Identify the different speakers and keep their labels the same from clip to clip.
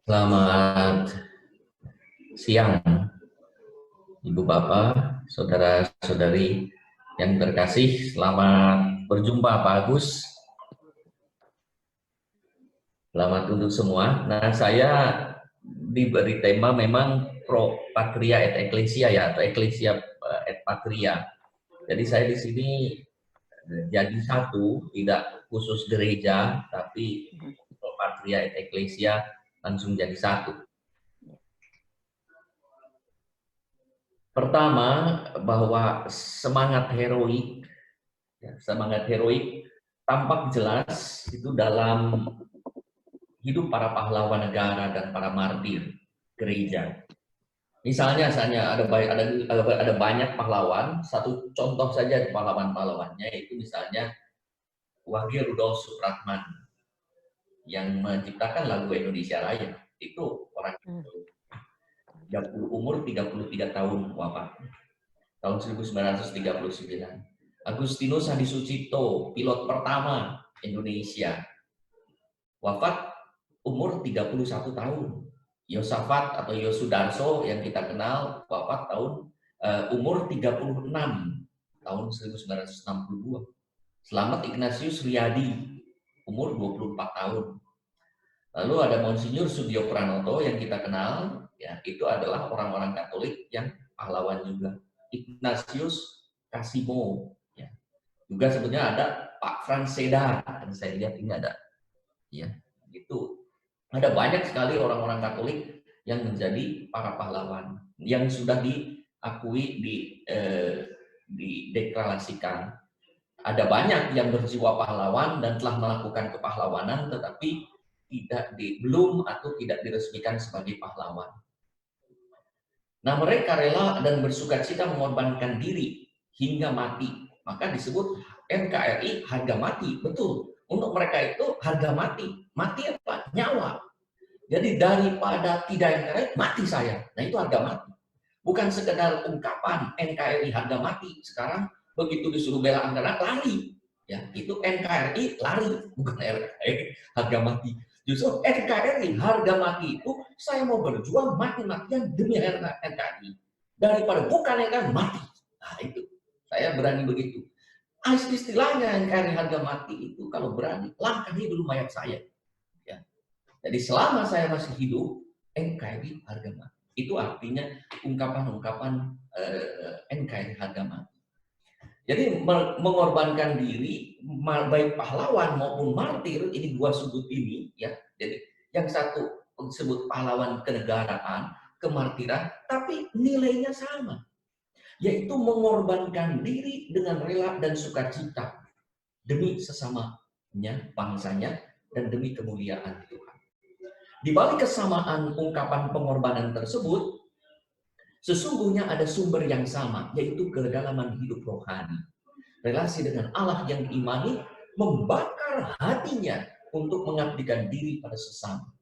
Speaker 1: Selamat siang, Ibu Bapak, Saudara-saudari yang terkasih. Selamat berjumpa Pak Agus. Selamat untuk semua. Nah, saya diberi tema memang pro patria et ecclesia ya, atau ecclesia et patria. Jadi saya di sini jadi satu, tidak khusus gereja, tapi pro patria et ecclesia langsung jadi satu. Pertama, bahwa semangat heroik tampak jelas itu dalam hidup para pahlawan negara dan para martir gereja. Misalnya ada banyak pahlawan. Satu contoh saja pahlawan-pahlawannya itu misalnya Wage Rudolf Supratman yang menciptakan lagu Indonesia Raya. Itu orang umur 33 tahun wafat tahun 1939. Agustinus Hadi Sucipto, pilot pertama Indonesia, wafat umur 31 tahun. Yosafat atau Yosudarso yang kita kenal wafat umur 36 tahun 1962. Slamet Ignatius Riyadi, umur 24 tahun. Lalu ada Monsinyur Sudio Pranoto yang kita kenal, ya, itu adalah orang-orang Katolik yang pahlawan juga. Ignatius Kasimo, ya. Juga sebetulnya ada Pak Frans Seda, yang saya lihat ini ada, ya, gitu. Ada banyak sekali orang-orang Katolik yang menjadi para pahlawan yang sudah diakui, dideklarasikan. Ada banyak yang berjiwa pahlawan dan telah melakukan kepahlawanan, tetapi belum atau tidak diresmikan sebagai pahlawan. Nah, mereka rela dan bersukacita mengorbankan diri hingga mati. Maka disebut NKRI harga mati. Betul. Untuk mereka itu harga mati. Mati apa? Nyawa. Jadi daripada tidak NKRI, mati saya. Nah, itu harga mati. Bukan sekedar ungkapan NKRI harga mati. Sekarang begitu disuruh bela anggaran, lari. Ya, itu NKRI lari, bukan NKRI harga mati. Justru NKRI harga mati itu saya mau berjuang mati-matian demi NKRI. Daripada bukan NKRI mati. Nah, itu saya berani begitu. Istilahnya NKRI harga mati itu kalau berani langkahi dulu mayat saya. Ya. Jadi selama saya masih hidup, NKRI harga mati. Itu artinya ungkapan-ungkapan NKRI harga mati. Jadi mengorbankan diri, baik pahlawan maupun martir, ini dua sudut ini, ya. Jadi yang satu disebut pahlawan kenegaraan, kemartiran, tapi nilainya sama, yaitu mengorbankan diri dengan rela dan sukacita demi sesamanya, bangsanya, dan demi kemuliaan Tuhan. Di balik kesamaan ungkapan pengorbanan tersebut, sesungguhnya ada sumber yang sama, yaitu kedalaman hidup rohani. Relasi dengan Allah yang diimani membakar hatinya untuk mengabdikan diri pada sesama.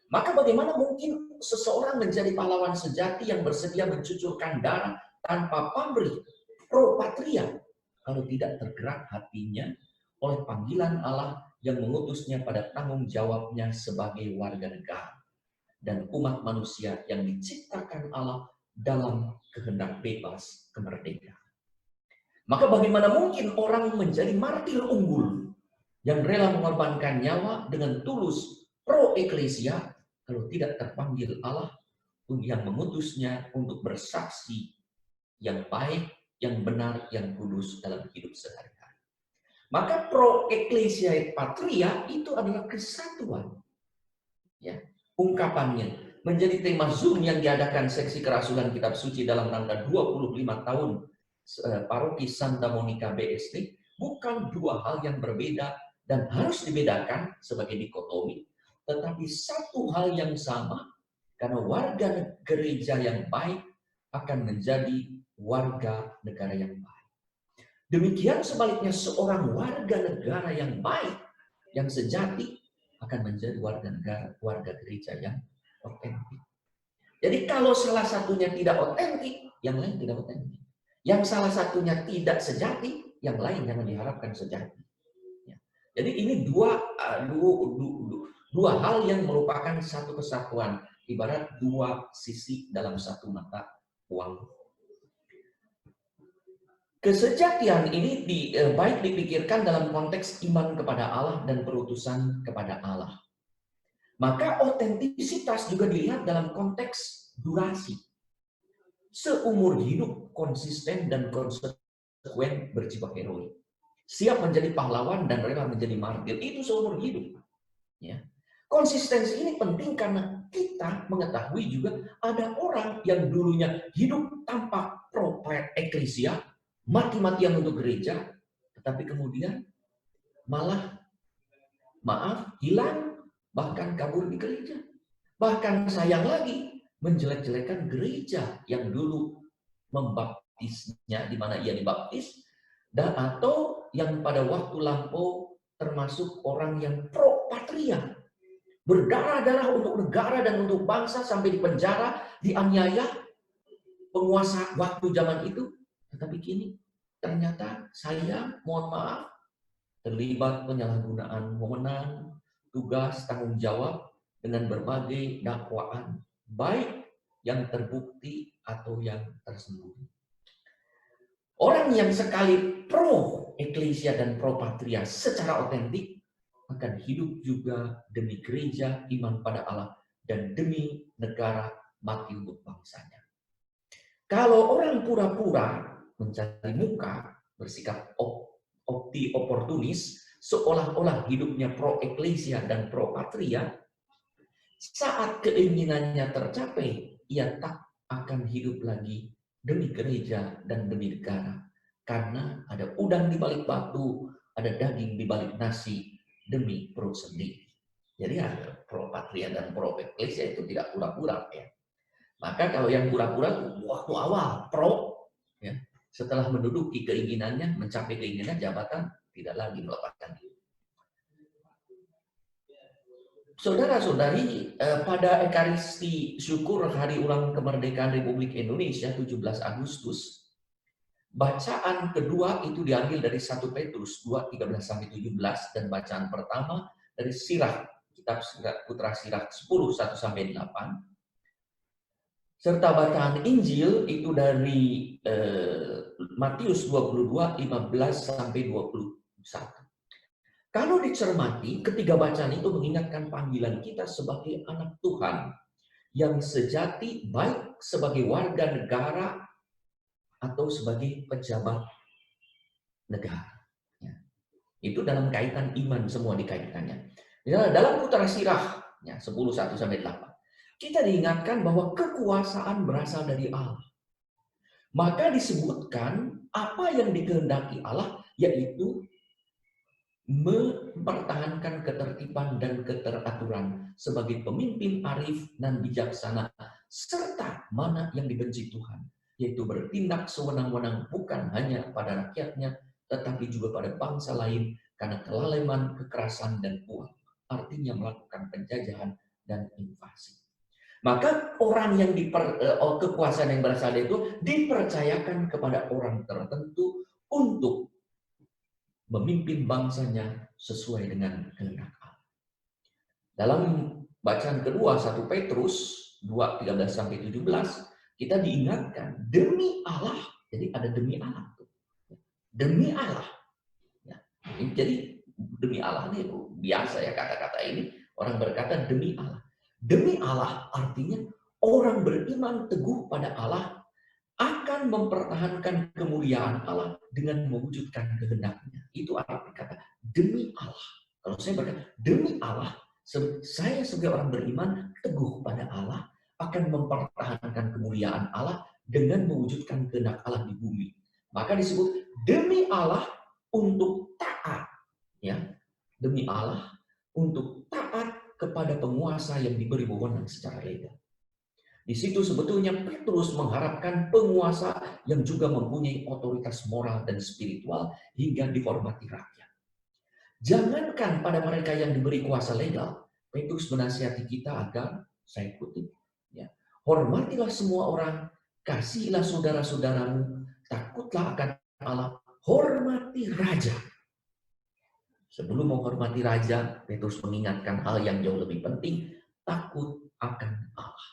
Speaker 1: Maka bagaimana mungkin seseorang menjadi pahlawan sejati yang bersedia mencucurkan darah tanpa pamrih, pro patria, kalau tidak tergerak hatinya oleh panggilan Allah yang mengutusnya pada tanggung jawabnya sebagai warga negara dan umat manusia yang diciptakan Allah dalam kehendak bebas kemerdekaan. Maka bagaimana mungkin orang menjadi martir unggul yang rela mengorbankan nyawa dengan tulus pro eklesia kalau tidak terpanggil Allah yang mengutusnya untuk bersaksi yang baik, yang benar, yang kudus dalam hidup sehari-hari. Maka pro eklesia et patria itu adalah kesatuan. Ya, ungkapannya menjadi tema Zoom yang diadakan seksi kerasulan kitab suci dalam rangka 25 tahun Paroki Santa Monica BSD bukan dua hal yang berbeda dan harus dibedakan sebagai dikotomi, tetapi satu hal yang sama, karena warga gereja yang baik akan menjadi warga negara yang baik. Demikian sebaliknya seorang warga negara yang baik, yang sejati, akan menjadi warga gereja yang otentik. Jadi kalau salah satunya tidak otentik, yang lain tidak otentik. Yang salah satunya tidak sejati, yang lain jangan diharapkan sejati. Ya. Jadi ini Dua hal yang merupakan satu kesatuan, ibarat dua sisi dalam satu mata uang. Kesejatian ini baik dipikirkan dalam konteks iman kepada Allah dan perutusan kepada Allah. Maka otentisitas juga dilihat dalam konteks durasi. Seumur hidup konsisten dan konsekuen berjiwa heroik. Siap menjadi pahlawan dan rela menjadi martir. Itu seumur hidup. Ya. Konsistensi ini penting karena kita mengetahui juga ada orang yang dulunya hidup tanpa pro eklesia, mati-matian untuk gereja, tetapi kemudian malah hilang, bahkan kabur di gereja. Bahkan sayang lagi, menjelek-jelekan gereja yang dulu membaptisnya, di mana ia dibaptis, dan atau yang pada waktu lampau termasuk orang yang pro patria, berdarah-darah untuk negara dan untuk bangsa, sampai di penjara, dianiaya penguasa waktu zaman itu. Tetapi kini ternyata saya, mohon maaf, terlibat penyalahgunaan wewenang, tugas, tanggung jawab dengan berbagai dakwaan, baik yang terbukti atau yang tersembunyi. Orang yang sekali pro eklesia dan pro patria secara otentik akan hidup juga demi gereja, iman pada Allah, dan demi negara, mati untuk bangsanya. Kalau orang pura-pura mencari muka, bersikap oportunis, seolah-olah hidupnya pro eklesia dan pro patria, saat keinginannya tercapai, ia tak akan hidup lagi demi gereja dan demi negara. Karena ada udang di balik batu, ada daging di balik nasi, demi perut sendiri. Jadi ada pro patria dan pro eklesia itu tidak pura-pura, ya. Maka kalau yang pura-pura waktu awal pro, ya, setelah menduduki keinginannya, mencapai keinginan jabatan, tidak lagi melepaskan diri. Saudara-saudari, pada Ekaristi Syukur Hari Ulang Kemerdekaan Republik Indonesia 17 Agustus, bacaan kedua itu diambil dari 1 Petrus 2, 13-17, dan bacaan pertama dari Sirah, kitab Putra Sirah 10, 1-8, serta bacaan Injil itu dari Matius 22, 15-21. Kalau dicermati, ketiga bacaan itu mengingatkan panggilan kita sebagai anak Tuhan yang sejati, baik sebagai warga negara atau sebagai pejabat negara. Ya. Itu dalam kaitan iman semua dikaitkannya. Ya, dalam Putra Sirah, ya, 10, 1-8, kita diingatkan bahwa kekuasaan berasal dari Allah. Maka disebutkan apa yang dikehendaki Allah, yaitu mempertahankan ketertiban dan keteraturan sebagai pemimpin arif dan bijaksana, serta mana yang dibenci Tuhan, yaitu bertindak sewenang-wenang bukan hanya pada rakyatnya, tetapi juga pada bangsa lain karena kelaleman, kekerasan, dan uang. Artinya melakukan penjajahan dan invasi. Maka orang yang kekuasaan yang berasal dari itu dipercayakan kepada orang tertentu untuk memimpin bangsanya sesuai dengan kehendak Allah. Dalam bacaan kedua 1 Petrus 2, 13-17, kita diingatkan demi Allah. Jadi ada demi Allah. Demi Allah. Ya. Jadi demi Allah ini biasa ya kata-kata ini. Orang berkata demi Allah. Demi Allah artinya orang beriman teguh pada Allah akan mempertahankan kemuliaan Allah dengan mewujudkan kehendaknya. Itu arti kata demi Allah. Kalau saya berkata demi Allah, saya sebagai orang beriman teguh pada Allah akan mempertahankan kemuliaan Allah dengan mewujudkan kehendak Allah di bumi. Maka disebut demi Allah untuk taat, ya, demi Allah untuk taat kepada penguasa yang diberi wewenang secara legal. Di situ sebetulnya Petrus mengharapkan penguasa yang juga mempunyai otoritas moral dan spiritual hingga dihormati rakyat. Jangankan pada mereka yang diberi kuasa legal, Petrus menasihati kita agar, saya kutip, ya, hormatilah semua orang, kasihilah saudara-saudaramu, takutlah akan Allah, hormati raja. Sebelum menghormati raja, Petrus mengingatkan hal yang jauh lebih penting, takut akan Allah.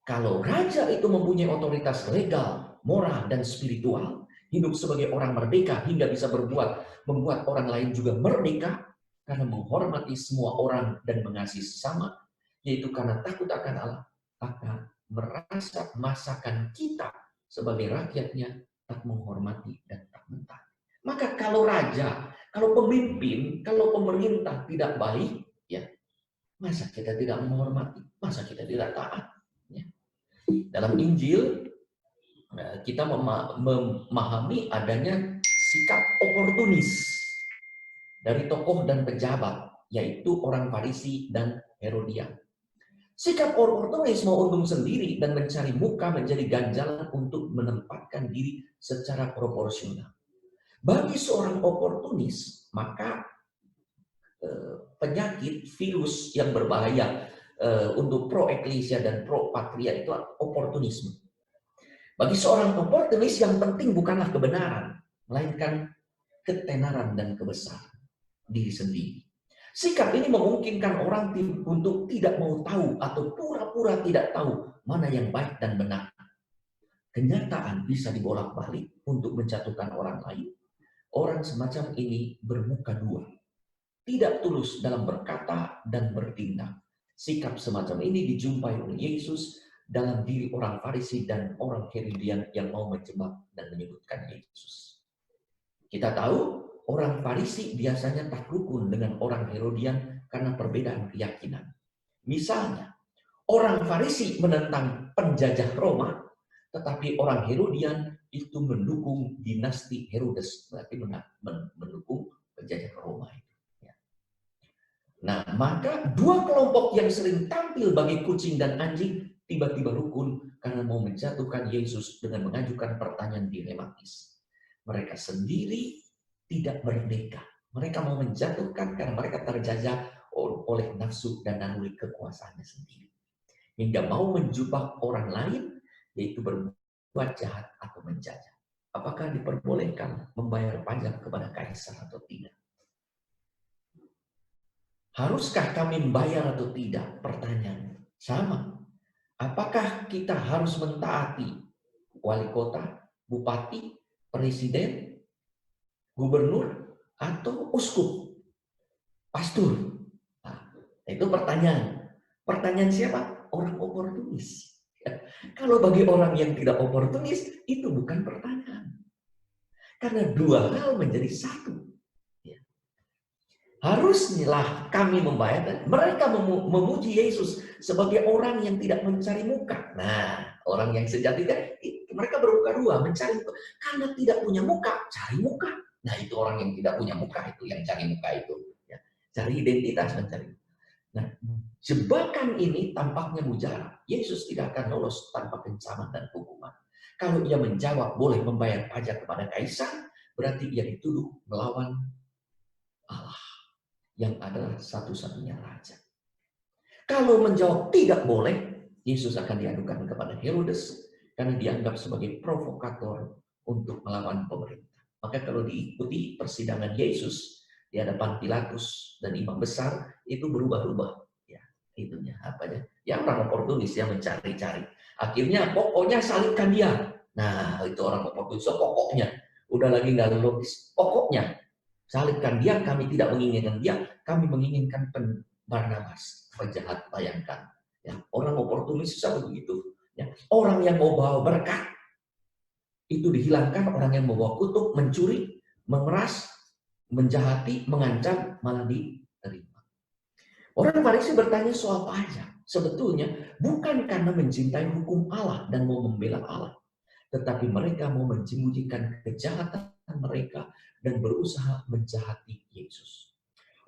Speaker 1: Kalau raja itu mempunyai otoritas legal, moral, dan spiritual, hidup sebagai orang merdeka hingga bisa membuat orang lain juga merdeka karena menghormati semua orang dan mengasihi sesama, yaitu karena takut akan Allah, maka merasa masakan kita sebagai rakyatnya tak menghormati dan tak mentaati. Maka kalau raja, kalau pemimpin, kalau pemerintah tidak baik, ya masa kita tidak menghormati, masa kita tidak taat. Ya. Dalam Injil kita memahami adanya sikap oportunis dari tokoh dan pejabat, yaitu orang Farisi dan Herodian. Sikap oportunis mau untung sendiri dan mencari muka menjadi ganjalan untuk menempatkan diri secara proporsional. Bagi seorang oportunis, maka penyakit virus yang berbahaya untuk pro eklesia dan pro patria itu oportunisme. Bagi seorang oportunis yang penting bukanlah kebenaran, melainkan ketenaran dan kebesaran diri sendiri. Sikap ini memungkinkan orang untuk tidak mau tahu atau pura-pura tidak tahu mana yang baik dan benar. Kenyataan bisa dibolak-balik untuk menjatuhkan orang lain. Orang semacam ini bermuka dua, tidak tulus dalam berkata dan bertindak. Sikap semacam ini dijumpai oleh Yesus dalam diri orang Farisi dan orang Herodian yang mau menjebak dan menyebutkan Yesus. Kita tahu orang Farisi biasanya tak rukun dengan orang Herodian karena perbedaan keyakinan. Misalnya, orang Farisi menentang penjajah Roma, tetapi orang Herodian itu mendukung dinasti Herodes, berarti mendukung penjajah Roma itu. Nah, maka dua kelompok yang sering tampil bagi kucing dan anjing tiba-tiba rukun karena mau menjatuhkan Yesus dengan mengajukan pertanyaan dilematis. Mereka sendiri tidak merdeka. Mereka mau menjatuhkan karena mereka terjajah oleh nafsu dan naluri kekuasaannya sendiri. Hingga mau menjebak orang lain, yaitu berbuat jahat atau menjajah. Apakah diperbolehkan membayar pajak kepada kaisar atau tidak? Haruskah kami membayar atau tidak? Pertanyaan sama. Apakah kita harus mentaati wali kota, bupati, presiden, gubernur, atau uskup, pastor? Nah, itu pertanyaan. Pertanyaan siapa? Orang oportunis. Kalau bagi orang yang tidak oportunis, itu bukan pertanyaan. Karena dua hal menjadi satu. Haruslah kami membayar. Mereka memuji Yesus sebagai orang yang tidak mencari muka. Nah, orang yang sejati mereka bermuka dua, mencari muka. Karena tidak punya muka, cari muka. Nah, itu orang yang tidak punya muka itu yang cari muka itu. Ya, cari identitas, mencari. Nah, jebakan ini tampaknya mujarab. Yesus tidak akan lolos tanpa kecaman dan hukuman. Kalau ia menjawab boleh membayar pajak kepada kaisar, berarti ia dituduh melawan Allah yang adalah satu-satunya raja. Kalau menjawab tidak boleh, Yesus akan diadukan kepada Herodes karena dianggap sebagai provokator untuk melawan pemerintah. Maka kalau diikuti persidangan Yesus di hadapan Pilatus dan imam besar, itu berubah-ubah. Ya, itunya apa ya? Yang orang oportunis yang mencari-cari. Akhirnya pokoknya salibkan dia. Nah, itu orang oportunis. So, pokoknya udah lagi nggak logis. Pokoknya salibkan dia, kami tidak menginginkan dia, kami menginginkan Barnabas, penjahat, bayangkan. Ya, orang oportunis susah begitu. Ya, orang yang mau bawa berkat itu dihilangkan, orang yang membawa kutuk, mencuri, memeras, menjahati, mengancam, malah diterima. Orang Farisi bertanya soal pajak. Sebetulnya bukan karena mencintai hukum Allah dan mau membela Allah, tetapi mereka mau menyembunyikan kejahatan mereka dan berusaha menjahati Yesus.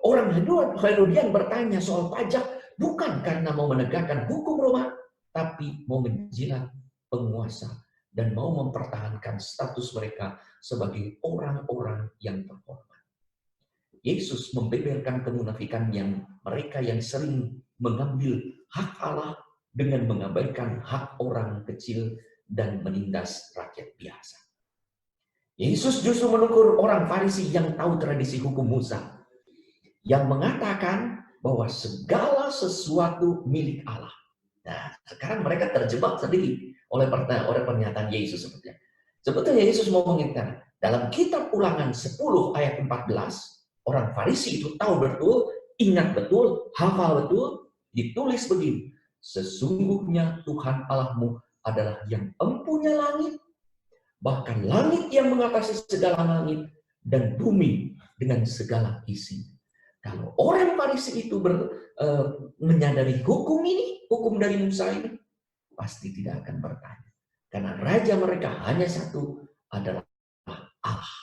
Speaker 1: Orang Herodian bertanya soal pajak bukan karena mau menegakkan hukum Roma, tapi mau menjilat penguasa dan mau mempertahankan status mereka sebagai orang-orang yang terhormat. Yesus membeberkan kemunafikan yang mereka yang sering mengambil hak Allah dengan mengabaikan hak orang kecil dan menindas rakyat biasa. Yesus justru menegur orang Farisi yang tahu tradisi hukum Musa, yang mengatakan bahwa segala sesuatu milik Allah. Nah, sekarang mereka terjebak sendiri oleh pernyataan Yesus sepertinya. Sebetulnya Yesus mau mengingatkan, dalam kitab Ulangan 10 ayat 14, orang Farisi itu tahu betul, ingat betul, hafal betul, ditulis begini, sesungguhnya Tuhan Allahmu adalah yang empunya langit, bahkan langit yang mengatasi segala langit, dan bumi dengan segala isi. Kalau orang Farisi itu menyadari hukum ini, hukum dari Musa ini, pasti tidak akan bertanya. Karena raja mereka hanya satu, adalah Allah.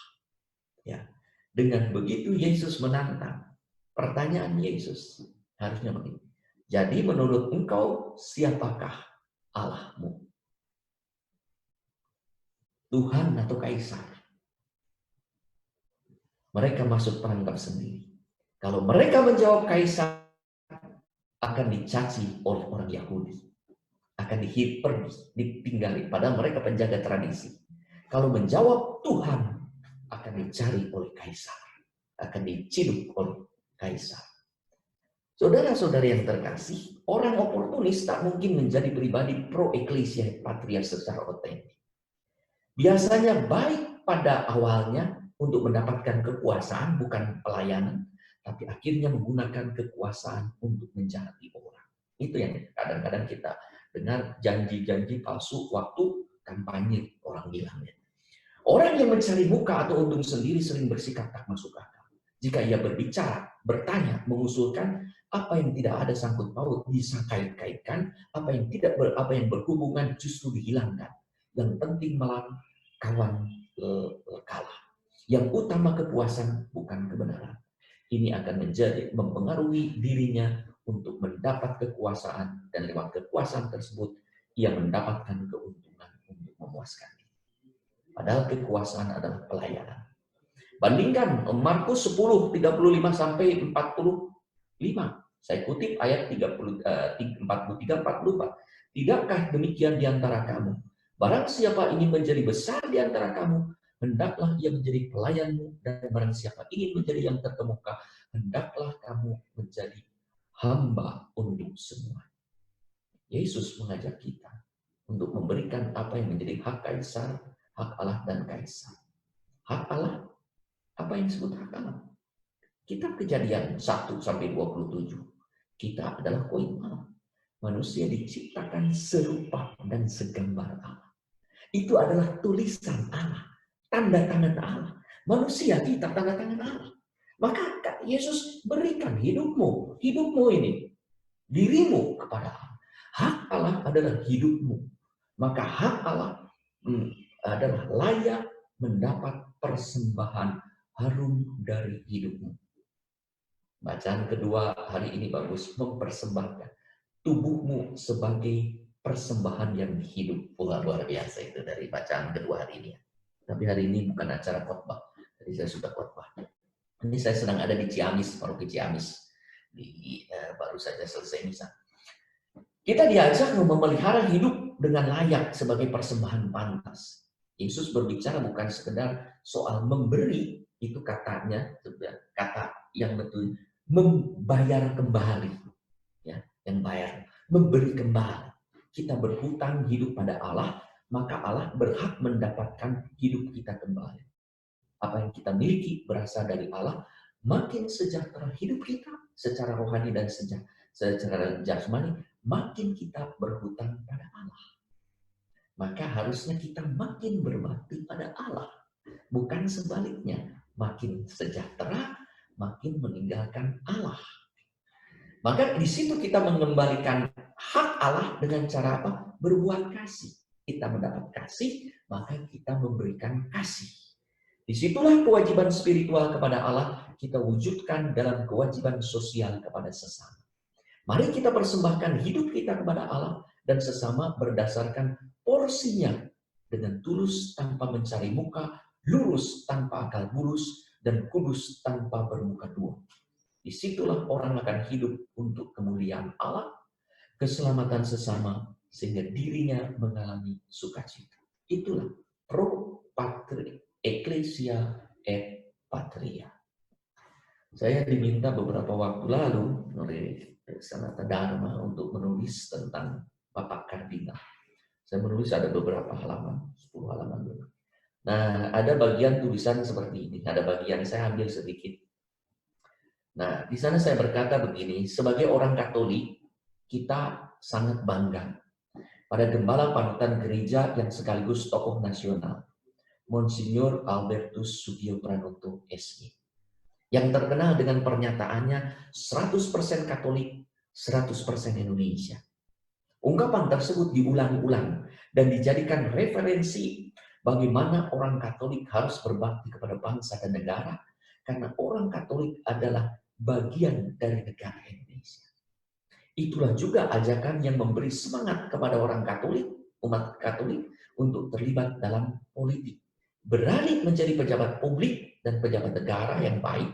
Speaker 1: Ya. Dengan begitu Yesus menantang. Pertanyaan Yesus harusnya begini. Jadi menurut engkau siapakah Allahmu? Tuhan atau kaisar? Mereka masuk perangkap sendiri. Kalau mereka menjawab kaisar, akan dicaci oleh orang Yahudi. Akan pergi, ditinggali. Padahal mereka penjaga tradisi. Kalau menjawab Tuhan, akan dicari oleh kaisar. Akan diciduk oleh kaisar. Saudara-saudari yang terkasih, orang oportunis tak mungkin menjadi pribadi pro-eklesia patria secara otentik. Biasanya baik pada awalnya untuk mendapatkan kekuasaan, bukan pelayanan, tapi akhirnya menggunakan kekuasaan untuk menjahati orang. Itu yang kadang-kadang kita dengar, janji-janji palsu waktu kampanye, orang bilangnya. Orang yang mencari muka atau untung sendiri sering bersikap tak masuk akal. Jika ia berbicara, bertanya, mengusulkan apa yang tidak ada sangkut paut bisa kait-kaitkan, apa yang berhubungan justru dihilangkan. Yang penting melawan kawan kalah. Yang utama kepuasan bukan kebenaran. Ini akan mempengaruhi dirinya untuk mendapat kekuasaan, dan lewat kekuasaan tersebut ia mendapatkan keuntungan untuk memuaskan diri. Padahal kekuasaan adalah pelayanan. Bandingkan Markus 10, 35 sampai 45. Saya kutip ayat 43-44. Tidakkah demikian di antara kamu? Barang siapa ingin menjadi besar di antara kamu, hendaklah ia menjadi pelayanmu, dan barang siapa ingin menjadi yang terkemuka, hendaklah kamu menjadi hamba untuk semua. Yesus mengajak kita untuk memberikan apa yang menjadi hak kaisar, hak Allah dan kaisar. Hak Allah, apa yang disebut hak Allah? Kitab Kejadian 1-27. Kita adalah koin Allah. Manusia diciptakan serupa dan segambar Allah. Itu adalah tulisan Allah, tanda tangan Allah. Manusia kita tanda tangan Allah. Maka Yesus berikan hidupmu ini, dirimu kepada Allah. Hak Allah adalah hidupmu. Maka hak Allah adalah layak mendapat persembahan harum dari hidupmu. Bacaan kedua hari ini bagus, mempersembahkan tubuhmu sebagai persembahan yang hidup. Luar biasa itu dari bacaan kedua hari ini. Tapi hari ini bukan acara khotbah, jadi saya sudah khotbah. Ini saya sedang ada di Ciamis, baru ke Ciamis, baru saja selesai misa. Kita diajak memelihara hidup dengan layak sebagai persembahan pantas. Yesus berbicara bukan sekedar soal memberi, itu katanya, kata yang betul, membayar kembali, ya, yang bayar, memberi kembali. Kita berhutang hidup pada Allah, maka Allah berhak mendapatkan hidup kita kembali. Apa yang kita miliki berasal dari Allah, makin sejahtera hidup kita secara rohani dan secara jasmani, makin kita berhutang pada Allah. Maka harusnya kita makin berbakti pada Allah, bukan sebaliknya, makin sejahtera, makin meninggalkan Allah. Maka di situ kita mengembalikan hak Allah dengan cara apa? Berbuat kasih. Kita mendapat kasih, maka kita memberikan kasih. Disitulah kewajiban spiritual kepada Allah kita wujudkan dalam kewajiban sosial kepada sesama. Mari kita persembahkan hidup kita kepada Allah dan sesama berdasarkan porsinya, dengan tulus tanpa mencari muka, lurus tanpa akal bulus, dan kudus tanpa bermuka dua. Disitulah orang akan hidup untuk kemuliaan Allah, keselamatan sesama, sehingga dirinya mengalami sukacita. Itulah pro patria Ecclesia et Patria. Saya diminta beberapa waktu lalu oleh Sanata Dharma untuk menulis tentang Bapak Kardinal. Saya menulis ada beberapa halaman, 10 halaman dulu. Nah, ada bagian tulisan seperti ini. Ada bagian saya ambil sedikit. Nah, di sana saya berkata begini, sebagai orang Katolik, kita sangat bangga pada gembala panutan gereja yang sekaligus tokoh nasional, Monsignor Albertus Sugio Pranoto SG, yang terkenal dengan pernyataannya 100% Katolik, 100% Indonesia. Ungkapan tersebut diulang-ulang dan dijadikan referensi bagaimana orang Katolik harus berbakti kepada bangsa dan negara, karena orang Katolik adalah bagian dari negara Indonesia. Itulah juga ajakan yang memberi semangat kepada orang Katolik, umat Katolik, untuk terlibat dalam politik. Beralih menjadi pejabat publik dan pejabat negara yang baik.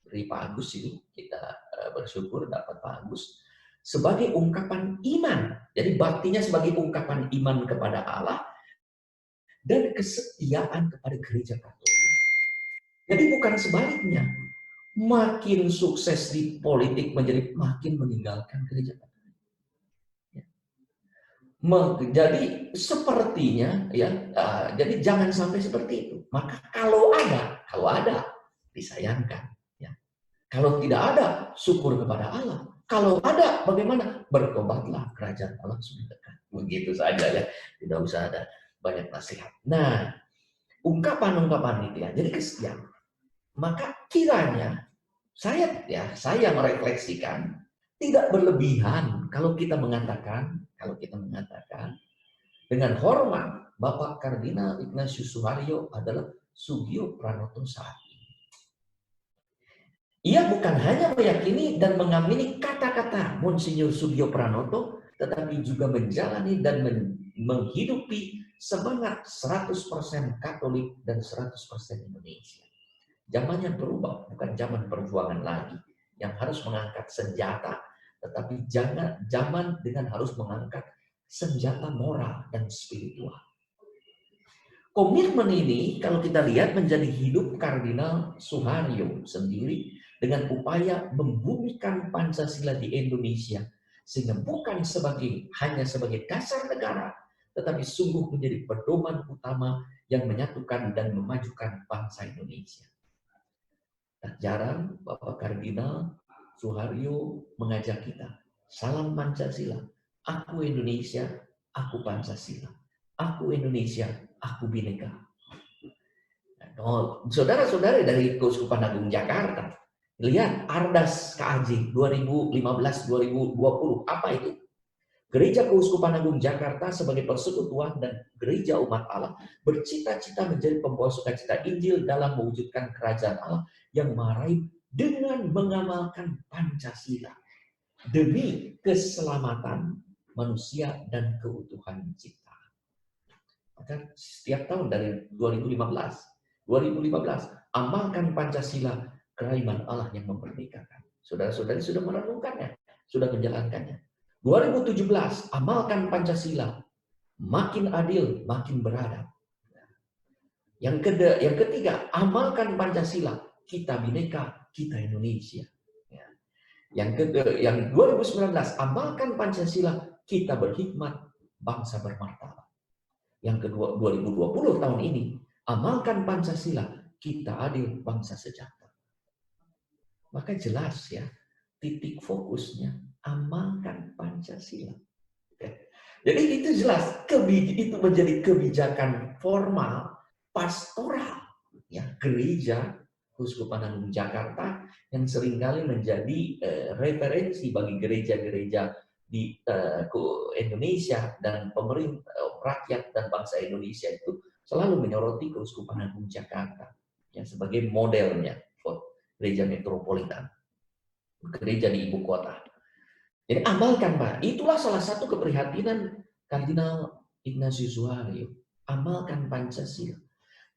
Speaker 1: Dari Pak Agus ini, kita bersyukur dapat Pak Agus. Sebagai ungkapan iman. Jadi baktinya sebagai ungkapan iman kepada Allah dan kesetiaan kepada gereja Katolik. Jadi bukan sebaliknya. Makin sukses di politik menjadi makin meninggalkan gereja Katolik. Jadi sepertinya jadi jangan sampai seperti itu. Maka kalau ada disayangkan. Ya. Kalau tidak ada, syukur kepada Allah. Kalau ada, bagaimana? Bertobatlah, kerajaan Allah sudah dekat. Begitu saja ya, tidak usah ada banyak nasihat. Nah, ungkapan-ungkapan itu ya, jadi kesetiaan. Maka kiranya saya merefleksikan tidak berlebihan kalau kita mengatakan dengan hormat Bapak Kardinal Ignatius Suharyo adalah Sugio Pranoto saat ini. Ia bukan hanya meyakini dan mengamini kata-kata Monsignor Sugio Pranoto, tetapi juga menjalani dan menghidupi semangat 100% Katolik dan 100% Indonesia. Zamannya berubah, bukan zaman perjuangan lagi yang harus mengangkat senjata, tetapi zaman dengan harus mengangkat senjata moral dan spiritual. Komitmen ini kalau kita lihat menjadi hidup Kardinal Suharyo sendiri dengan upaya membumikan Pancasila di Indonesia, sehingga bukan hanya sebagai dasar negara, tetapi sungguh menjadi pedoman utama yang menyatukan dan memajukan bangsa Indonesia. Tak jarang Bapak Kardinal Suharyo mengajak kita, salam Pancasila, aku Indonesia, aku Pancasila, aku Indonesia, aku Bhinneka. Saudara-saudara dari Keuskupan Agung Jakarta, lihat Ardas KAJ 2015-2020, apa itu? Gereja Keuskupan Agung Jakarta sebagai persekutuan dan gereja umat Allah bercita-cita menjadi pembawa sukacita Injil dalam mewujudkan kerajaan Allah yang marahi dengan mengamalkan Pancasila demi keselamatan manusia dan keutuhan ciptaan. Maka setiap tahun dari 2015, amalkan Pancasila, kerajaan Allah yang memerdekakan. Saudara-saudari sudah merenungkannya, sudah menjalankannya. 2017, amalkan Pancasila, makin adil, makin beradab. Yang ketiga, amalkan Pancasila, kita Bhinneka, kita Indonesia. Yang 2019, amalkan Pancasila, kita berhikmat, bangsa bermartabat. Yang kedua, 2020 tahun ini, amalkan Pancasila, kita adil, bangsa sejahtera. Maka jelas ya, titik fokusnya, amalkan Pancasila. Jadi itu jelas, itu menjadi kebijakan formal, pastoral, ya gereja Keuskupan Agung Jakarta yang seringkali menjadi referensi bagi gereja-gereja di Indonesia dan pemerintah, rakyat dan bangsa Indonesia itu selalu menyoroti Keuskupan Agung Jakarta yang sebagai modelnya gereja metropolitan, gereja di ibu kota. Jadi amalkan Pak, itulah salah satu keprihatinan Kardinal Ignatius Suharyo. Amalkan Pancasila.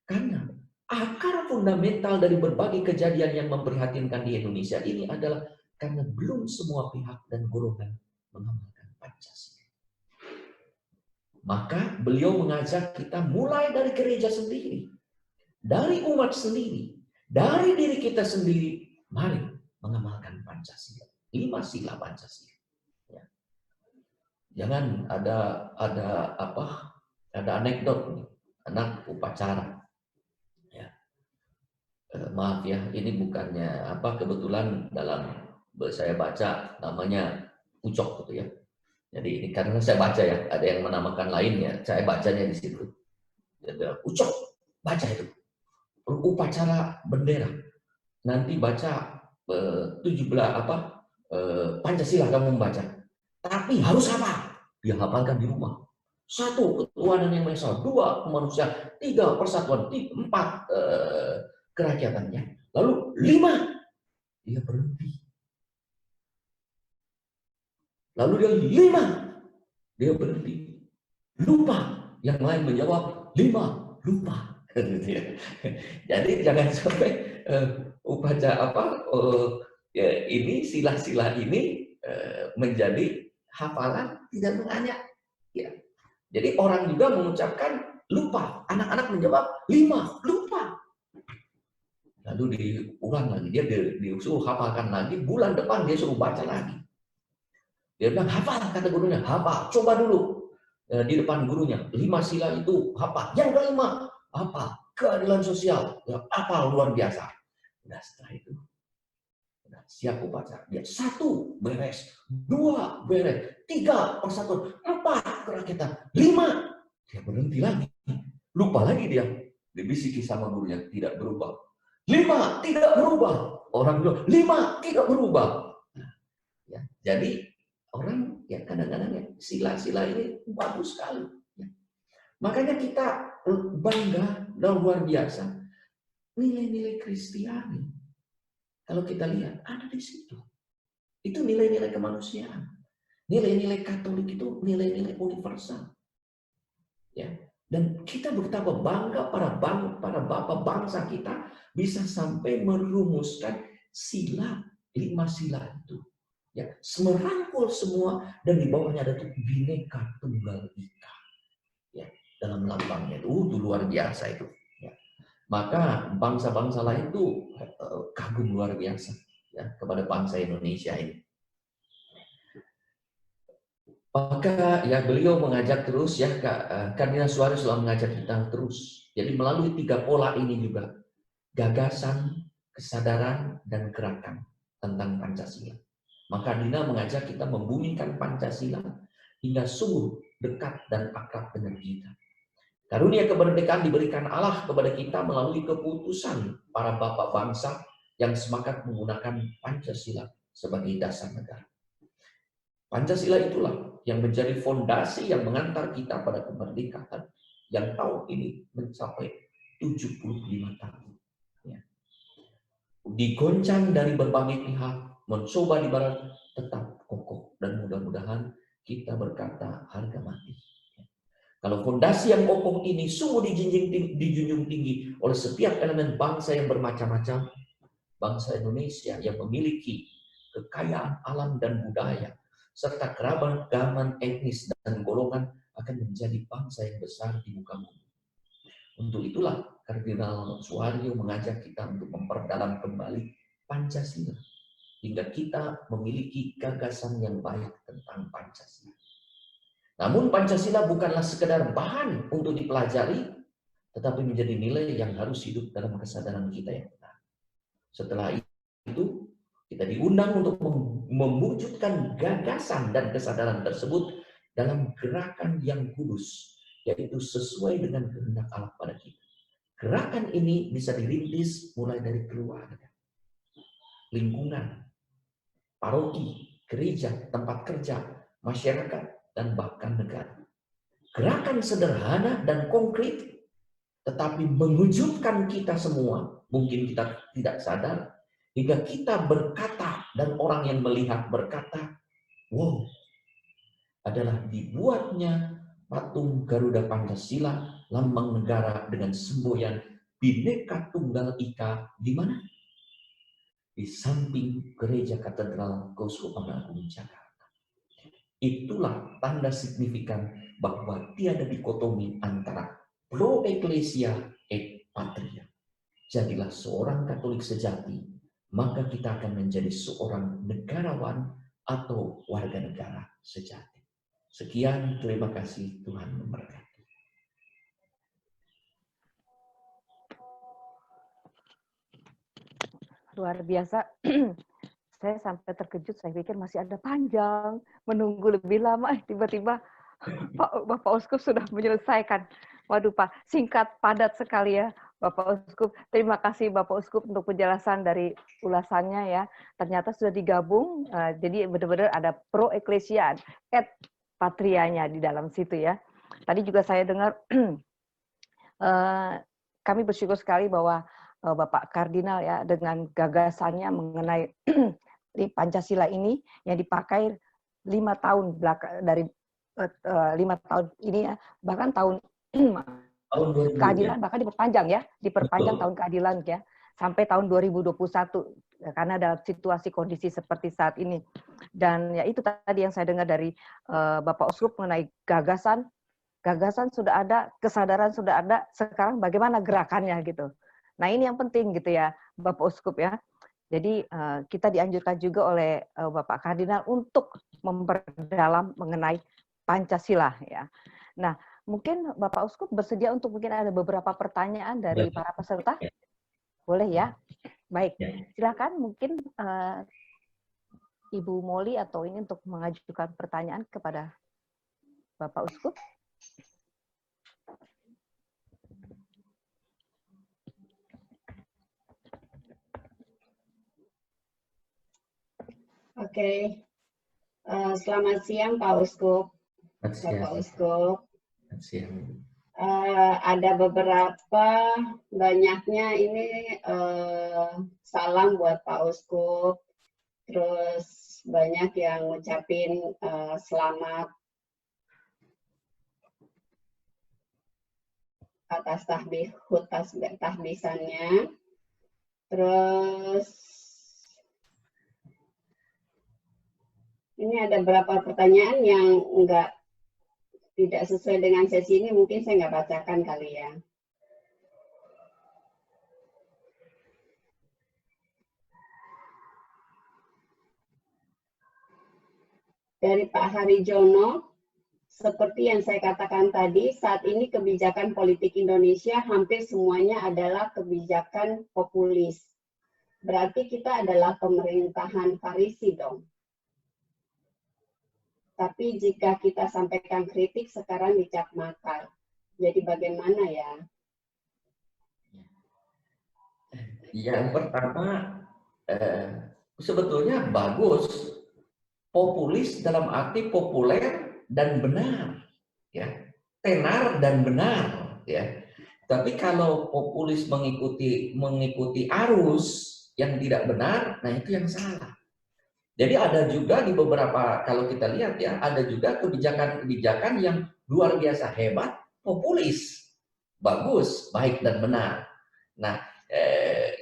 Speaker 1: Karena akar fundamental dari berbagai kejadian yang memprihatinkan di Indonesia ini adalah karena belum semua pihak dan golongan mengamalkan Pancasila. Maka beliau mengajak kita mulai dari gereja sendiri. dari umat sendiri, dari diri kita sendiri, mari mengamalkan Pancasila. 5 sila Pancasila. Ya. Jangan ada anekdot nih, anak upacara. Ya. Maaf ya, ini bukannya kebetulan dalam saya baca namanya Ucok gitu ya. Jadi ini karena saya baca ya, ada yang menamakan lainnya, saya bacanya di situ. Ada Ucok, baca itu. Upacara bendera. Nanti baca 17 Pancasila kamu membaca. Tapi harus hafal. Dia hafalkan di rumah. 1, ketuhanan yang Maha Esa. 2, kemanusiaan. 3, persatuan. 4, kerakyatannya. Lalu 5, dia berhenti. Lalu dia 5, dia berhenti. Lupa. Yang lain menjawab 5, lupa. Jadi jangan sampai upacara ini sila-sila ini menjadi hafalan tidak menganyak. Ya. Jadi orang juga mengucapkan lupa, anak-anak menjawab 5, lupa. Lalu diulang lagi, dia disuruh hafalkan lagi, bulan depan dia suruh baca lagi. Dia bilang hafal, kata gurunya, hafal, coba dulu di depan gurunya, 5 sila itu hafal. Yang kelima, hafal, keadilan sosial, hafal luar biasa. Nah setelah itu siap upacara. Dia 1 beres, 2 beres, 3 persatuan, 4 kerakyatan, 5 dia berhenti lagi. Lupa lagi dia. Dibisiki sama gurunya, tidak berubah. 5 tidak berubah. Orang bilang 5 tidak berubah. Nah, ya, jadi orang ya kadang-kadang ya sila-sila ini bagus sekali. Ya. Makanya kita bangga dan luar biasa. Nilai-nilai Kristiani. Kalau kita lihat, ada di situ. Itu nilai-nilai kemanusiaan. Nilai-nilai Katolik itu nilai-nilai universal. Ya. Dan kita betapa bangga para bapak bangsa kita bisa sampai merumuskan 5 sila itu. Ya, merangkul semua dan di bawahnya ada tuh Bhinneka Tunggal Ika. Ya, dalam lambangnya itu luar biasa itu. Ya. Maka bangsa-bangsa lain itu kagum luar biasa ya kepada bangsa Indonesia ini. Maka ya beliau mengajak terus ya, Kardinal Suarez selalu mengajak kita terus. Jadi melalui 3 pola ini juga, gagasan, kesadaran, dan gerakan tentang Pancasila. Maka Kardinal mengajak kita membumikan Pancasila hingga sungguh dekat dan akrab dengan kita. Karunia kemerdekaan diberikan Allah kepada kita melalui keputusan para bapak bangsa yang semangat menggunakan Pancasila sebagai dasar negara. Pancasila itulah yang menjadi fondasi yang mengantar kita pada kemerdekaan yang tahun ini mencapai 75 tahun. Ya. Digoncang dari berbagai pihak, mencoba di barat, tetap kokoh. Dan mudah-mudahan kita berkata harga mati. Kalau fondasi yang kokoh ini sungguh dijunjung tinggi oleh setiap elemen bangsa yang bermacam-macam, bangsa Indonesia yang memiliki kekayaan alam dan budaya, serta keragaman etnis dan golongan akan menjadi bangsa yang besar di muka bumi. Untuk itulah Kardinal Suharyo mengajak kita untuk memperdalam kembali Pancasila hingga kita memiliki gagasan yang baik tentang Pancasila. Namun Pancasila bukanlah sekedar bahan untuk dipelajari, tetapi menjadi nilai yang harus hidup dalam kesadaran kita yang benar. Setelah itu, kita diundang untuk mewujudkan gagasan dan kesadaran tersebut dalam gerakan yang kudus, yaitu sesuai dengan kehendak Allah pada kita. Gerakan ini bisa dirintis mulai dari keluarga, lingkungan, paroki, gereja, tempat kerja, masyarakat, dan bahkan negara. Gerakan sederhana dan konkret, tetapi mengejutkan kita semua. Mungkin kita tidak sadar, hingga kita berkata, dan orang yang melihat berkata, wow, adalah dibuatnya patung Garuda Pancasila, lambang negara dengan semboyan Bhinneka Tunggal Ika, di mana? Di samping Gereja Katedral Keuskupan Agung Jakarta. Itulah tanda signifikan bahwa tiada dikotomi antara pro ecclesia et patria. jadilah seorang Katolik sejati, maka kita akan menjadi seorang negarawan atau warga negara sejati. Sekian, terima kasih, Tuhan memberkati.
Speaker 2: Luar biasa. Saya sampai terkejut, saya pikir masih ada panjang, menunggu lebih lama, tiba-tiba Bapak Uskup sudah menyelesaikan. Waduh Pak, singkat, padat sekali ya Bapak Uskup. Terima kasih Bapak Uskup untuk penjelasan dari ulasannya ya. Ternyata sudah digabung, jadi benar-benar ada pro eklesiaan, et patrianya di dalam situ ya. Tadi juga saya dengar, kami bersyukur sekali bahwa Bapak Kardinal ya dengan gagasannya mengenai Pancasila ini yang dipakai 5 tahun dari 5 tahun ini ya, bahkan tahun keadilan bahkan diperpanjang tahun keadilan ya sampai tahun 2021 karena dalam situasi kondisi seperti saat ini. Dan ya itu tadi yang saya dengar dari Bapak Uskup mengenai gagasan sudah ada, kesadaran sudah ada, sekarang bagaimana gerakannya gitu. Nah ini yang penting gitu ya Bapak Uskup ya. Jadi kita dianjurkan juga oleh Bapak Kardinal untuk memperdalam mengenai Pancasila ya. Nah, mungkin Bapak Uskup bersedia untuk mungkin ada beberapa pertanyaan dari para peserta? Boleh ya? Baik, silakan mungkin Ibu Molly atau ini untuk mengajukan pertanyaan kepada Bapak Uskup.
Speaker 3: Oke, selamat siang Pak Uskup. Bapak Uskup. Ada beberapa banyaknya ini salam buat Pak Uskup. Terus banyak yang ngucapin selamat atas tahbisannya. Terus ini ada beberapa pertanyaan yang tidak sesuai dengan sesi ini, mungkin saya nggak bacakan kali ya. Dari Pak Harijono, seperti yang saya katakan tadi, saat ini kebijakan politik Indonesia hampir semuanya adalah kebijakan populis. Berarti kita adalah pemerintahan Farisi dong. Tapi jika kita sampaikan kritik, sekarang dicap makar. Jadi bagaimana ya?
Speaker 1: Yang pertama, sebetulnya bagus. Populis dalam arti populer dan benar. Ya. Tenar dan benar. Ya. Tapi kalau populis mengikuti arus yang tidak benar, nah itu yang salah. Jadi ada juga di beberapa, kalau kita lihat ya, ada juga kebijakan-kebijakan yang luar biasa hebat, populis, bagus, baik dan benar. Nah,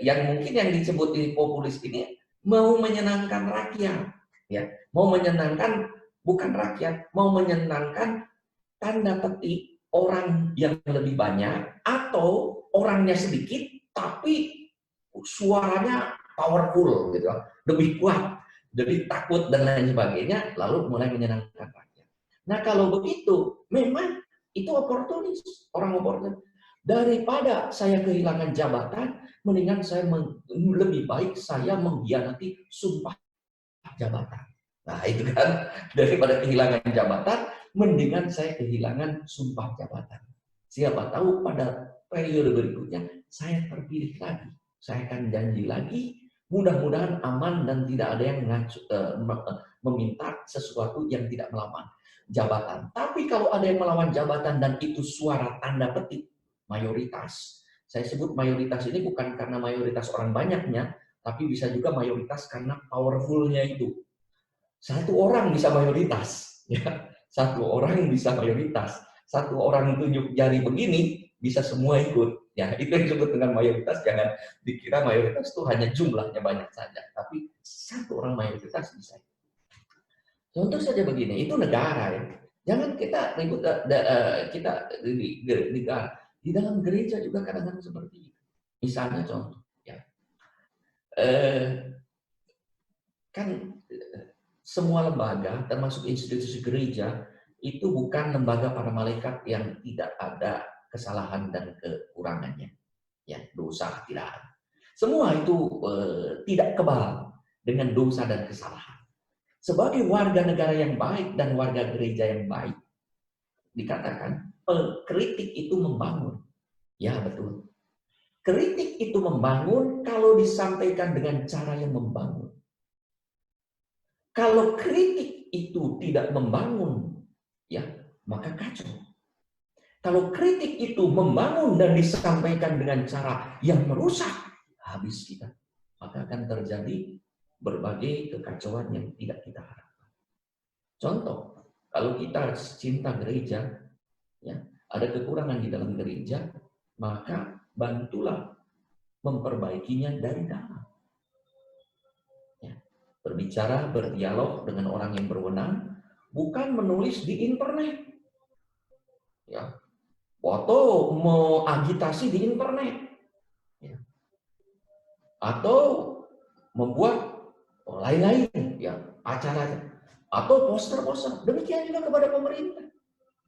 Speaker 1: yang mungkin yang disebut di populis ini mau menyenangkan rakyat, ya, mau menyenangkan bukan rakyat, mau menyenangkan tanda petik orang yang lebih banyak atau orangnya sedikit tapi suaranya powerful gitu, lebih kuat. Jadi takut dan lain sebagainya, lalu mulai menyenangkan rakyat. Nah kalau begitu, memang itu oportunis, orang oportunis. Daripada saya kehilangan jabatan, mendingan saya lebih baik saya mengkhianati sumpah jabatan. Nah itu kan, daripada kehilangan jabatan, mendingan saya kehilangan sumpah jabatan. Siapa tahu pada periode berikutnya, saya terpilih lagi. Saya akan janji lagi, mudah-mudahan aman dan tidak ada yang meminta sesuatu yang tidak melawan jabatan. Tapi kalau ada yang melawan jabatan dan itu suara tanda petik mayoritas, saya sebut mayoritas ini bukan karena mayoritas orang banyaknya, tapi bisa juga mayoritas karena powerfulnya itu. Satu orang bisa mayoritas, ya. Satu orang bisa mayoritas. Satu orang tunjuk jari begini bisa semua ikut. Ya, itu yang disebut dengan mayoritas. Jangan dikira mayoritas itu hanya jumlahnya banyak saja, tapi satu orang mayoritas bisa. Contoh saja begini, itu negara ya. Jangan kita ribut kita di dalam gereja juga kadang-kadang seperti itu. Misalnya contoh, ya, kan semua lembaga, termasuk institusi gereja, itu bukan lembaga para malaikat yang tidak ada kesalahan dan kekurangannya, ya, dosa tidak ada. Semua itu tidak kebal dengan dosa dan kesalahan. Sebagai warga negara yang baik dan warga gereja yang baik, dikatakan kritik itu membangun. Ya, betul. Kritik itu membangun kalau disampaikan dengan cara yang membangun. Kalau kritik itu tidak membangun, ya, maka kacau. Kalau kritik itu membangun dan disampaikan dengan cara yang merusak, habis kita. Maka akan terjadi berbagai kekacauan yang tidak kita harapkan. Contoh, kalau kita cinta gereja, ya, ada kekurangan di dalam gereja, maka bantulah memperbaikinya dari dalam. Ya, berbicara, berdialog dengan orang yang berwenang, bukan menulis di internet. Ya, foto mengagitasi di internet. Ya. Atau membuat lain-lain, ya, acara atau poster-poster. Demikian juga kepada pemerintah.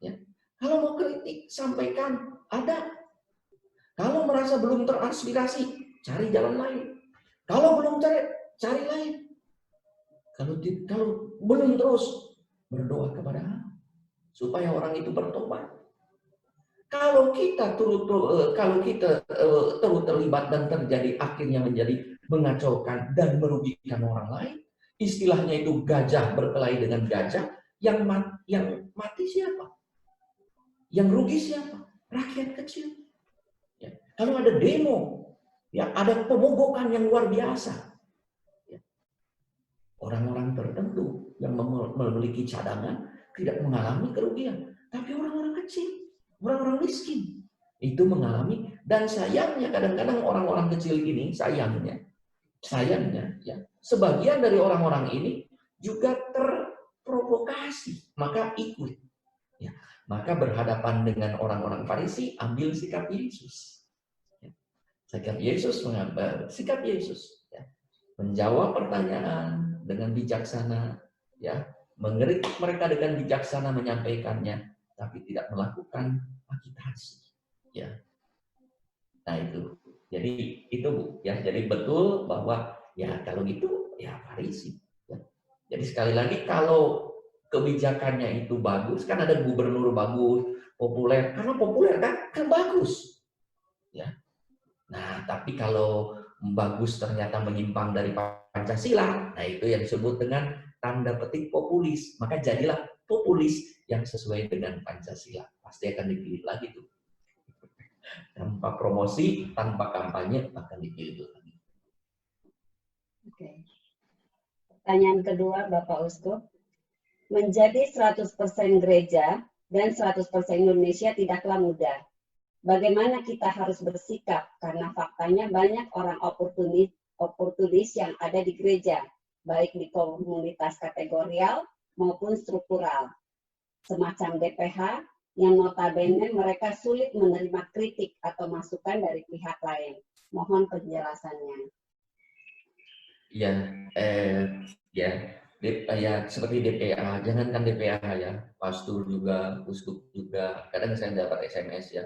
Speaker 1: Ya. Kalau mau kritik, sampaikan, ada. Kalau merasa belum terinspirasi, cari jalan lain. Kalau belum cari lain. Kalau belum, terus berdoa kepada Allah supaya orang itu bertobat. Kalau kita turut terlibat dan terjadi akhirnya menjadi mengacaukan dan merugikan orang lain, istilahnya itu gajah berkelahi dengan gajah, yang mati siapa? Yang rugi siapa? Rakyat kecil. Ya. Kalau ada demo, ya, ada pemogokan yang luar biasa. Ya. Orang-orang tertentu yang memiliki cadangan tidak mengalami kerugian, tapi orang-orang kecil, orang-orang miskin itu mengalami. Dan sayangnya kadang-kadang orang-orang kecil ini, sayangnya, ya, sebagian dari orang-orang ini juga terprovokasi, maka ikut. Ya, maka berhadapan dengan orang-orang Farisi, ambil sikap Yesus. Ya, sikap Yesus mengambil sikap Yesus. Ya, menjawab pertanyaan dengan bijaksana, ya, mengkritik mereka dengan bijaksana, menyampaikannya, tapi tidak melakukan agitasi. Ya, nah itu. Jadi itu, Bu, ya. Jadi betul bahwa ya kalau gitu ya Farisi. Ya. Jadi sekali lagi, kalau kebijakannya itu bagus, kan ada gubernur bagus, populer, karena populer kan bagus. Ya. Nah, tapi kalau bagus ternyata menyimpang dari Pancasila, nah itu yang disebut dengan tanda petik populis. Maka jadilah populis yang sesuai dengan Pancasila. Pasti akan dipilih lagi tuh. Tanpa promosi, tanpa kampanye, akan dipilih lagi.
Speaker 3: Oke. Pertanyaan kedua, Bapak Uskup. Menjadi 100% gereja dan 100% Indonesia tidaklah mudah. Bagaimana kita harus bersikap? Karena faktanya banyak orang oportunis yang ada di gereja, baik di komunitas kategorial maupun struktural. Semacam DPH, yang notabene mereka sulit menerima kritik atau masukan dari pihak lain. Mohon penjelasannya.
Speaker 1: Ya, seperti DPA, jangankan DPA ya, pastor juga, uskup juga. Kadang saya dapat SMS ya.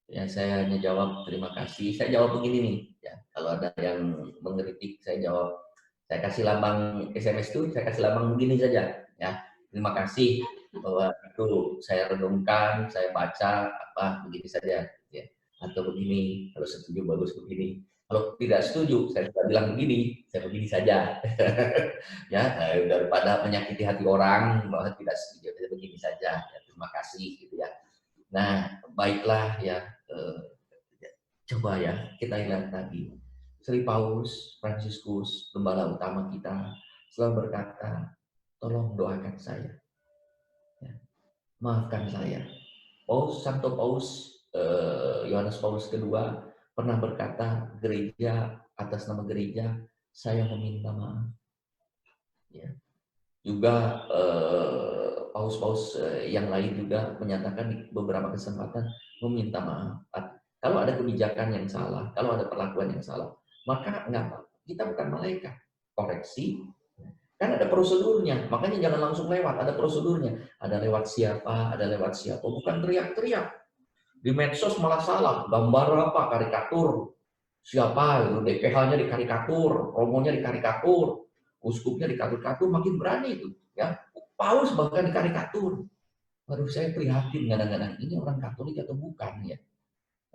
Speaker 1: Ya, saya hanya jawab terima kasih. Saya jawab begini nih, ya. Kalau ada yang mengkritik, saya jawab. Saya kasih lambang SMS itu, saya kasih lambang begini saja, ya. Terima kasih bahwa itu saya renungkan, saya baca apa begini saja, ya. Atau begini, kalau setuju bagus begini. Kalau tidak setuju, saya sudah bilang begini, saya begini saja. Ya, daripada menyakiti hati orang bahwa tidak setuju, saya begini saja. Ya, terima kasih gitu ya. Nah, baiklah ya, coba ya kita lihat tadi. Sri Paulus Fransiskus, gembala utama kita, selalu berkata, tolong doakan saya, ya, maafkan saya. Santo Paus Yohanes Paulus kedua pernah berkata, gereja, atas nama gereja saya meminta maaf. Ya. Juga paus-paus yang lain juga menyatakan di beberapa kesempatan meminta maaf Kalau ada kebijakan yang salah, kalau ada perlakuan yang salah, maka nggak apa. Kita bukan malaikat. Koreksi, kan ada prosedurnya. Makanya jangan langsung lewat, ada prosedurnya. Ada lewat siapa, ada lewat siapa. Bukan teriak-teriak. Di medsos malah salah. Gambar apa, karikatur. Siapa, DPH-nya dikarikatur, romonya dikarikatur, uskupnya dikarikatur, makin berani itu. Ya, Paus bahkan dikarikatur. Baru saya prihatin kadang-kadang, ini orang Katolik atau bukan ya?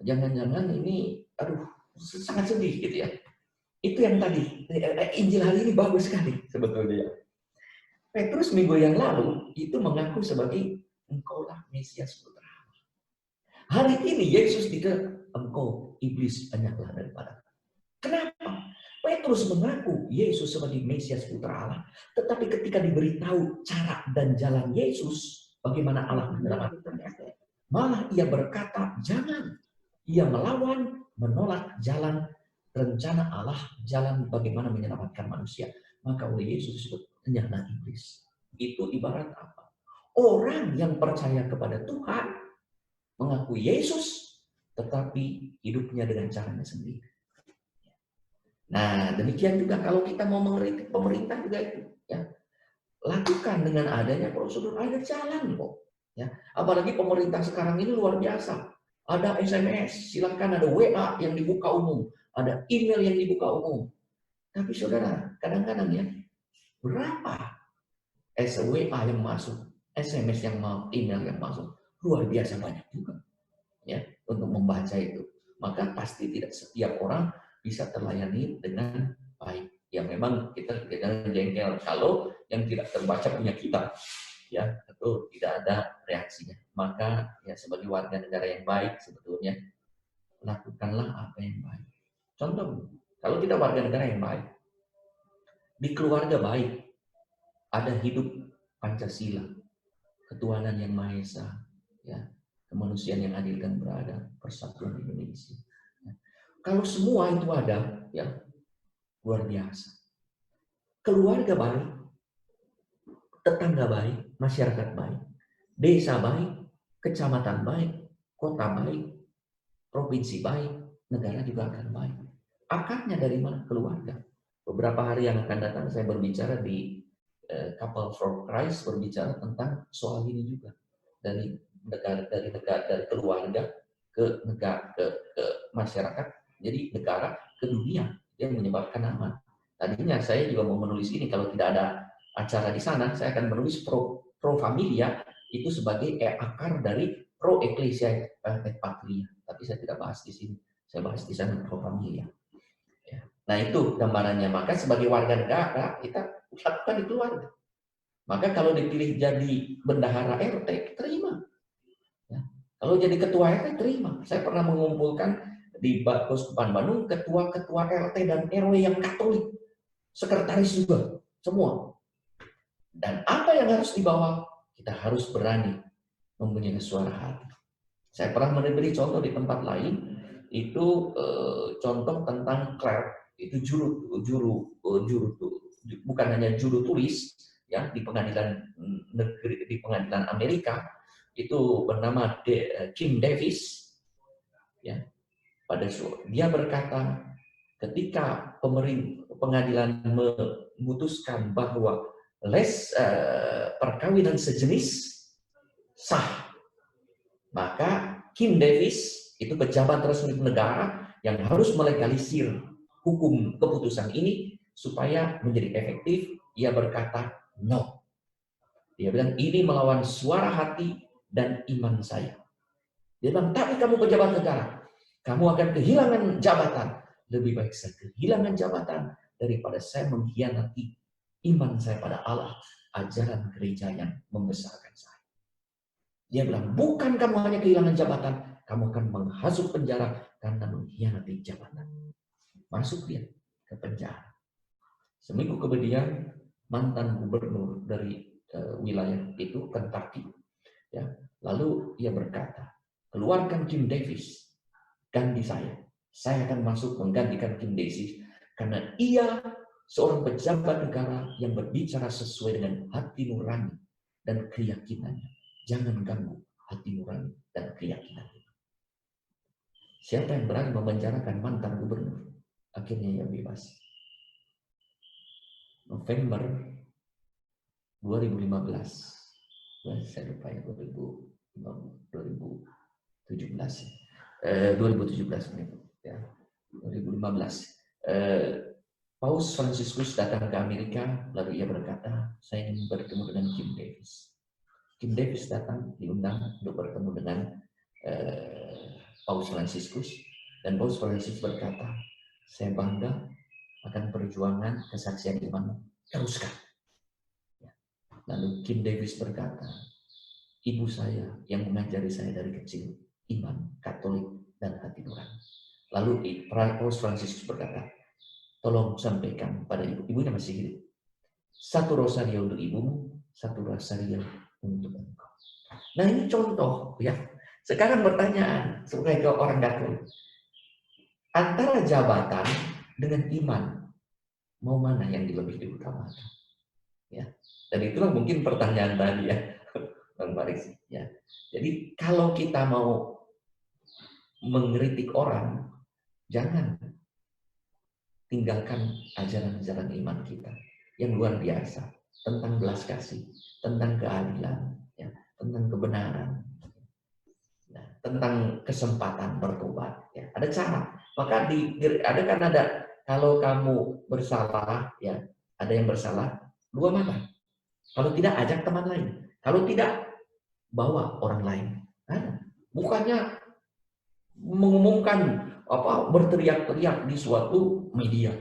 Speaker 1: Jangan-jangan ini, aduh, sangat sedih gitu ya. Itu yang tadi, Injil hari ini bagus sekali sebetulnya. Petrus minggu yang lalu itu mengaku sebagai engkaulah Mesias putra Allah. Hari ini Yesus dikatakan engkau iblis banyaklah daripada. Kenapa? Petrus mengaku Yesus sebagai Mesias putra Allah, tetapi ketika diberitahu cara dan jalan Yesus, bagaimana Allah menyelamatkannya, malah ia berkata jangan. Ia melawan, menolak jalan rencana Allah, jalan bagaimana menyelamatkan manusia. Maka oleh Yesus disebut enyahlah iblis. Itu ibarat apa? Orang yang percaya kepada Tuhan, mengaku Yesus, tetapi hidupnya dengan caranya sendiri. Nah, demikian juga kalau kita mau mengkritik pemerintah juga itu, ya. Lakukan dengan adanya prosedur, ada jalan kok. Ya. Apalagi pemerintah sekarang ini luar biasa. Ada SMS, silakan ada WA yang dibuka umum, ada email yang dibuka umum. Tapi saudara, kadang-kadang ya, berapa WA yang masuk, SMS yang mau, email yang masuk, luar biasa banyak juga. Ya, untuk membaca itu. Maka pasti tidak setiap orang bisa terlayani dengan baik. Ya memang kita jangan jengkel kalau yang tidak terbaca punya kita, ya itu tidak ada reaksinya. Maka ya sebagai warga negara yang baik sebetulnya lakukanlah apa yang baik. Contoh, kalau kita warga negara yang baik, di keluarga baik, ada hidup Pancasila, ketuhanan yang Maha Esa, ya, kemanusiaan yang adil dan beradab, persatuan Indonesia. Ya. Kalau semua itu ada, ya luar biasa. Keluarga baik, tetangga baik, masyarakat baik, desa baik, kecamatan baik, kota baik, provinsi baik, negara juga akan baik. Akarnya dari mana? Keluarga. Beberapa hari yang akan datang saya berbicara di Couple for Christ, berbicara tentang soal ini juga. Dari keluarga ke negara ke masyarakat, jadi negara ke dunia yang menyebabkan aman. Tadinya saya juga mau menulis ini, kalau tidak ada acara di sana, saya akan menulis pro familia itu sebagai akar dari pro ecclesia et patria. Tapi saya tidak bahas di sini, saya bahas di sana pro familia. Ya. Nah itu gambarannya. Maka sebagai warga negara kita lakukan di keluarga. Maka kalau dipilih jadi bendahara RT, terima. Ya. Kalau jadi ketua RT, terima. Saya pernah mengumpulkan di Keuskupan Bandung ketua-ketua RT dan RW yang Katolik, sekretaris juga, semua. Dan apa yang harus dibawa? Kita harus berani mempunyai suara hati. Saya pernah memberi contoh di tempat lain, itu contoh tentang clerk, itu bukan hanya juru tulis, ya, di pengadilan negeri, di pengadilan Amerika, itu bernama Kim Davis, ya. Dia berkata, ketika pengadilan memutuskan bahwa perkawinan sejenis sah, maka Kim Davis itu pejabat resmi negara yang harus melegalisir hukum keputusan ini supaya menjadi efektif. Ia berkata no. Dia bilang ini melawan suara hati dan iman saya. Dia bilang, tapi kamu pejabat negara, kamu akan kehilangan jabatan. Lebih baik saya kehilangan jabatan daripada saya mengkhianati iman saya pada Allah, ajaran gereja yang membesarkan saya. Dia bilang, bukan kamu hanya kehilangan jabatan, kamu akan menghasut penjara karena mengkhianati jabatan. Masuk dia ke penjara. Seminggu kemudian, mantan gubernur dari wilayah itu, Kentucky, ya, lalu ia berkata, keluarkan Kim Davis, ganti saya. Saya akan masuk menggantikan Kim Davis karena ia seorang pejabat negara yang berbicara sesuai dengan hati nurani dan keyakinannya. Jangan ganggu hati nurani dan keyakinan. Siapa yang berani memenjarakan mantan gubernur? Akhirnya ia bebas. November 2015. Saya lupa ya, 2017. 2017 ya. 2015. Paus Fransiskus datang ke Amerika, lalu ia berkata, saya ingin bertemu dengan Kim Davis. Kim Davis datang, diundang untuk bertemu dengan Paus Fransiskus, dan Paus Fransiskus berkata, saya bangga akan perjuangan kesaksian iman, teruskan. Lalu Kim Davis berkata, ibu saya yang mengajari saya dari kecil, iman, Katolik, dan hati nurani. Lalu Paus Fransiskus berkata, tolong sampaikan pada ibu, ibunya masih hidup. Satu rosario untuk ibumu, satu rosario untuk engkau. Nah ini contoh ya. Sekarang pertanyaan sebagai orang Katolik, antara jabatan dengan iman, mau mana yang lebih diutamakan? Ya. Dan itulah mungkin pertanyaan tadi ya, Bang Faris. Ya. Jadi kalau kita mau mengkritik orang, jangan tinggalkan ajaran-ajaran iman kita yang luar biasa tentang belas kasih, tentang keadilan, ya, tentang kebenaran, ya, tentang kesempatan bertobat. Ya. Ada cara. Maka ada kalau kamu bersalah, ya ada yang bersalah, dua mata. Kalau tidak, ajak teman lain. Kalau tidak, bawa orang lain. Ada. Bukannya mengumumkan berteriak-teriak di suatu media,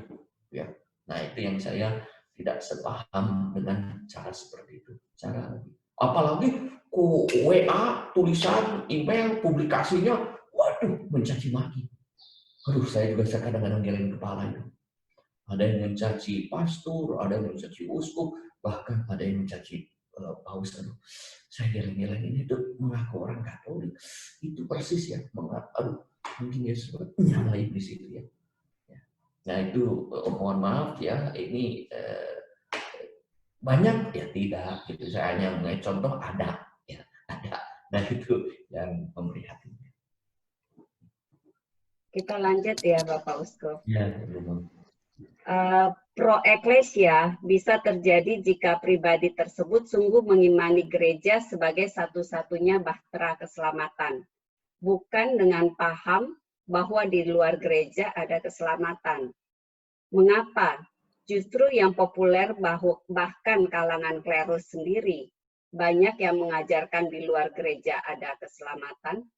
Speaker 1: ya. Nah itu yang saya tidak sepaham dengan cara seperti itu. Apalagi WA, tulisan, email, publikasinya, waduh, mencaci maki. Aduh, saya juga kadang-kadang geleng kepala itu. Ada yang mencaci pastor, ada yang mencaci uskup, bahkan ada yang mencaci paus. Aduh, saya geleng-geleng ini tuh mengaku orang Katolik. Itu persis ya, aduh, mungkin Yesus nyalain di situ ya. Nah itu mohon maaf ya, ini banyak ya tidak gitu. Saya hanya mengenai contoh ada ya, ada. Nah itu yang memprihatinkan.
Speaker 3: Kita lanjut ya Bapak Uskup.
Speaker 1: Ya,
Speaker 3: pro eklesia bisa terjadi jika pribadi tersebut sungguh mengimani gereja sebagai satu-satunya bahtera keselamatan, bukan dengan paham bahwa di luar gereja ada keselamatan. Mengapa? Justru yang populer bahkan kalangan klerus sendiri, banyak yang mengajarkan di luar gereja ada keselamatan.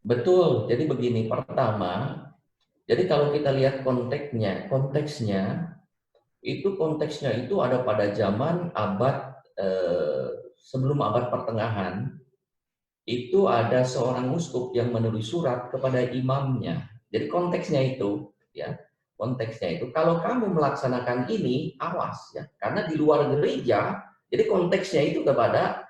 Speaker 1: Betul, jadi begini, pertama, jadi kalau kita lihat konteksnya itu ada pada zaman abad sebelum abad pertengahan, itu ada seorang uskup yang menulis surat kepada imamnya. Jadi konteksnya itu, ya, konteksnya itu, kalau kamu melaksanakan ini, awas ya, karena di luar gereja, jadi konteksnya itu kepada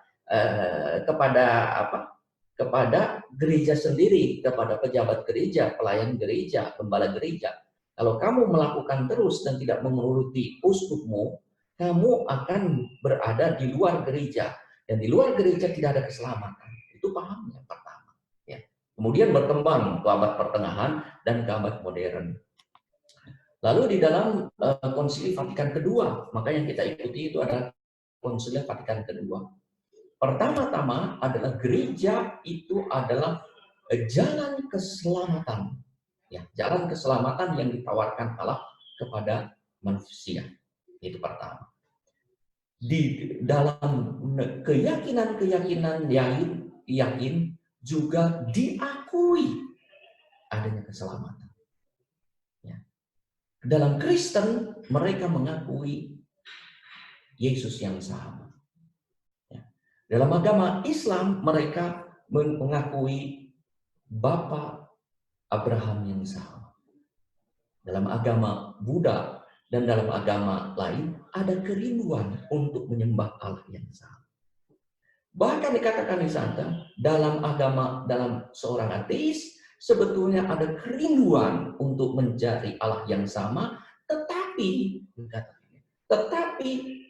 Speaker 1: gereja sendiri, kepada pejabat gereja, pelayan gereja, gembala gereja. Kalau kamu melakukan terus dan tidak menuruti uskupmu, kamu akan berada di luar gereja. Dan di luar gereja tidak ada keselamatan. Itu pahamnya pertama. Ya. Kemudian berkembang ke abad pertengahan dan ke abad modern. Lalu di dalam Konsili Vatikan kedua, maka yang kita ikuti itu adalah Konsili Vatikan kedua. Pertama-tama adalah gereja itu adalah jalan keselamatan, ya, jalan keselamatan yang ditawarkan Allah kepada manusia. Itu pertama. Di dalam keyakinan yang yakin juga diakui adanya keselamatan. Ya. Dalam Kristen mereka mengakui Yesus yang sama. Dalam agama Islam mereka mengakui Bapa Abraham yang sama. Dalam agama Buddha dan dalam agama lain ada kerinduan untuk menyembah Allah yang sama. Bahkan dikatakan di sana dalam seorang ateis sebetulnya ada kerinduan untuk mencari Allah yang sama, tetapi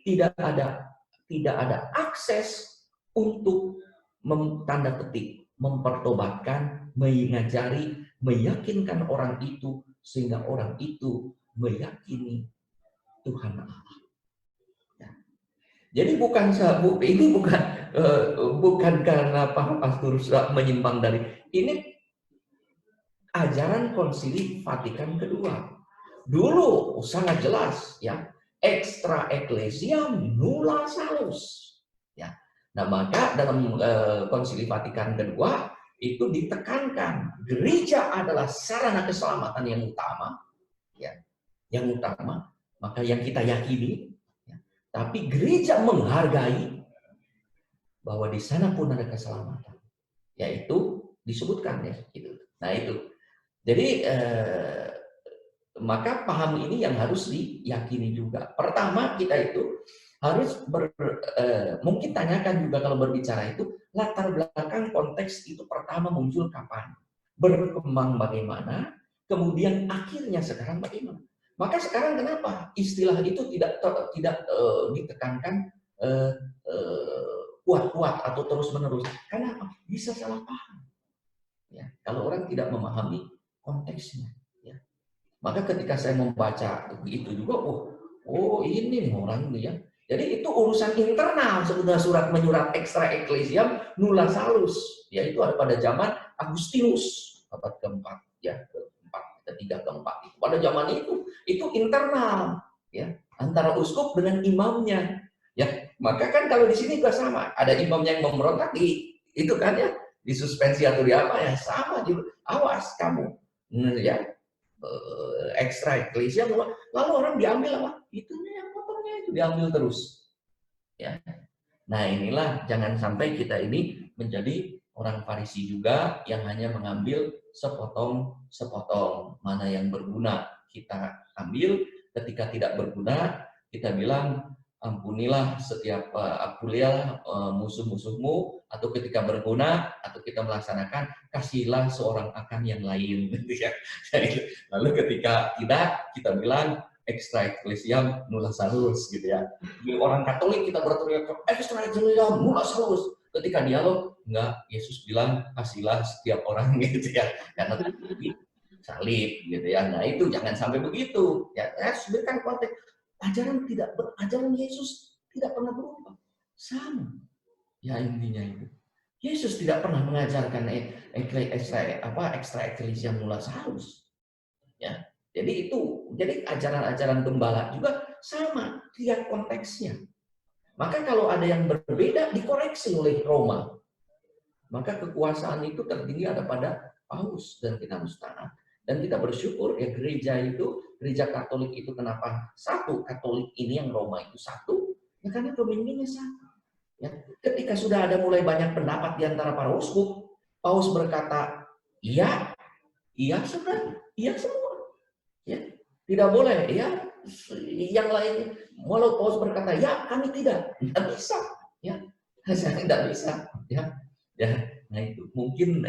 Speaker 1: tidak ada akses untuk tanda petik mempertobatkan, mengajari, meyakinkan orang itu sehingga orang itu meyakini Tuhan Allah. Ya. Jadi ini bukan karena Pak Pastor menyimpang dari ini, ajaran Konsili Vatikan kedua. Dulu sangat jelas ya, extra ecclesiam nulla salus. Ya. Nah, maka dalam Konsili Vatikan kedua itu ditekankan gereja adalah sarana keselamatan yang utama, ya, yang utama, maka yang kita yakini, ya. Tapi gereja menghargai bahwa di sana pun ada keselamatan, yaitu disebutkan ya, gitu. Nah itu, jadi maka paham ini yang harus diyakini juga. Pertama kita itu harus mungkin tanyakan juga kalau berbicara itu latar belakang konteks itu pertama muncul kapan, berkembang bagaimana, kemudian akhirnya sekarang bagaimana. Maka sekarang kenapa istilah itu tidak ditekankan kuat-kuat atau terus-menerus? Karena apa? Bisa salah paham. Ya, kalau orang tidak memahami konteksnya. Ya. Maka ketika saya membaca itu juga, oh ini orang ini ya. Jadi itu urusan internal sebenarnya surat menyurat extra ecclesiam nulla salus, yaitu ada pada zaman Agustinus abad keempat, ya ketiga keempat itu. Pada zaman itu internal, ya antara uskup dengan imamnya, ya. Maka kan kalau di sini juga sama, ada imamnya yang memberontak itu kan ya, disuspensi atau di apa ya sama juga. Awas kamu, ya extra ecclesiam, lalu orang diambil apa? Itunya yang potongnya itu diambil terus. Ya. Nah inilah jangan sampai kita ini menjadi orang Farisi juga yang hanya mengambil sepotong-sepotong, mana yang berguna kita ambil, ketika tidak berguna kita bilang ampunilah setiap musuh-musuhmu, atau ketika berguna atau kita melaksanakan kasihlah seorang akan yang lain. Lalu ketika tidak kita bilang extra ecclesiam nulla salus gitu ya. Di orang Katolik kita berteriak extra ecclesiam nulla salus. Ketika dialog enggak, Yesus bilang kasihlah setiap orang gitu ya. Karena salib gitu ya. Nah itu jangan sampai begitu. Ya, sebenarnya konteks ajaran Yesus tidak pernah berubah. Sama. Ya intinya itu. Yesus tidak pernah mengajarkan extra ecclesiam nulla salus. Ya. Jadi ajaran-ajaran gembala juga sama, lihat konteksnya. Maka kalau ada yang berbeda dikoreksi oleh Roma. Maka kekuasaan itu terdiri ada pada Paus dan kita harus taat. Dan kita bersyukur ya gereja Katolik itu kenapa satu, Katolik ini yang Roma itu satu, ya karena pemimpinnya satu. Ya, ketika sudah ada mulai banyak pendapat di antara para uskup, Paus berkata, iya sudah, iya semua. Ya, tidak boleh, ya yang lain. Walau Paus berkata, ya kami tidak bisa, ya tidak bisa, ya. Nah itu mungkin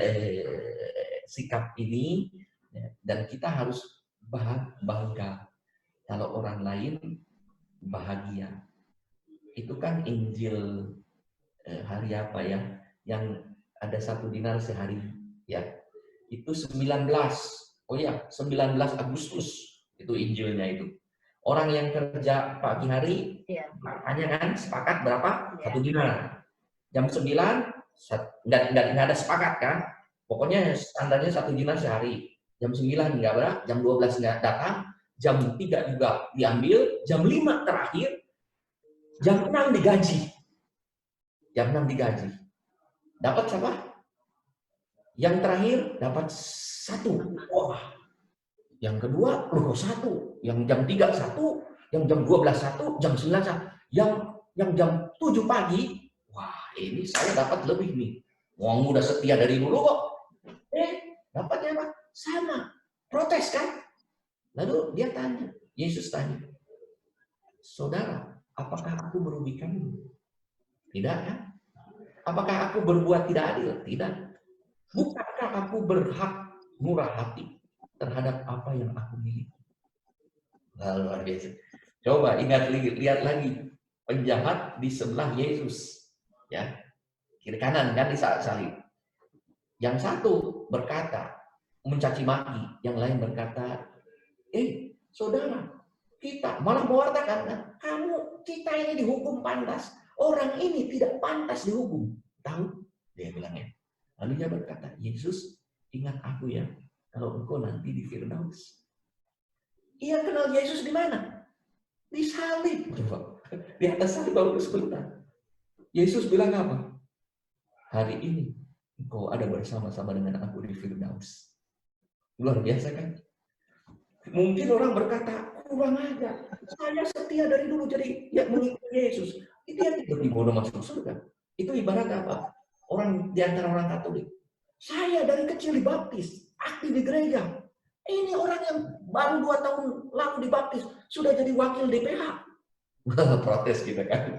Speaker 1: sikap ini, ya, dan kita harus bangga kalau orang lain bahagia. Itu kan Injil hari apa ya, yang ada 1 dinar sehari, ya itu 19 Agustus itu Injilnya itu. Orang yang kerja pagi hari, makanya kan sepakat berapa? 1 dinar. Jam 9 nggak ada sepakat kan? Pokoknya standarnya 1 dinar sehari. Jam 9 nggak berapa? Jam 12 nggak datang. Jam 3 juga diambil. Jam 5 terakhir. Jam 6 digaji. Jam 6 digaji. Dapat siapa? Yang terakhir dapat 1. Wah. Yang kedua, 1. Yang jam 3 1. Yang jam 12 1. Jam 9 1. Yang jam 7 pagi. Wah, ini saya dapat lebih nih. Wong udah setia dari dulu kok. Dapatnya apa? Sama. Protes kan? Lalu dia tanya, Yesus tanya, saudara, apakah aku merugikanmu? Tidak kan? Apakah aku berbuat tidak adil? Tidak. Bukankah aku berhak murah hati terhadap apa yang aku miliki? Luar biasa. Coba lihat lagi penjahat di sebelah Yesus, ya. kiri kanan kan di saat salib. Yang satu berkata, mencaci maki, yang lain berkata, saudara, kita malah mewartakan, kita ini dihukum pantas, orang ini tidak pantas dihukum. Tahu? Dia bilangnya. Lalu dia berkata, Yesus, ingat aku ya, kalau engkau nanti di Firdaus. Ia kenal Yesus di mana? Di salib. Di atas salib baru sebentar. Yesus bilang apa? Hari ini engkau ada bersama-sama dengan aku di Firdaus. Luar biasa kan? Mungkin orang berkata, kurang aja. Saya setia dari dulu jadi mengikuti Yesus. Itu yang tidak dibodoh masuk surga. Itu ibarat apa? Orang di antara orang Katolik. Saya dari kecil dibaptis, aktif di gereja. Ini orang yang baru 2 tahun lalu dibaptis, sudah jadi wakil DPH. Protes kita kan.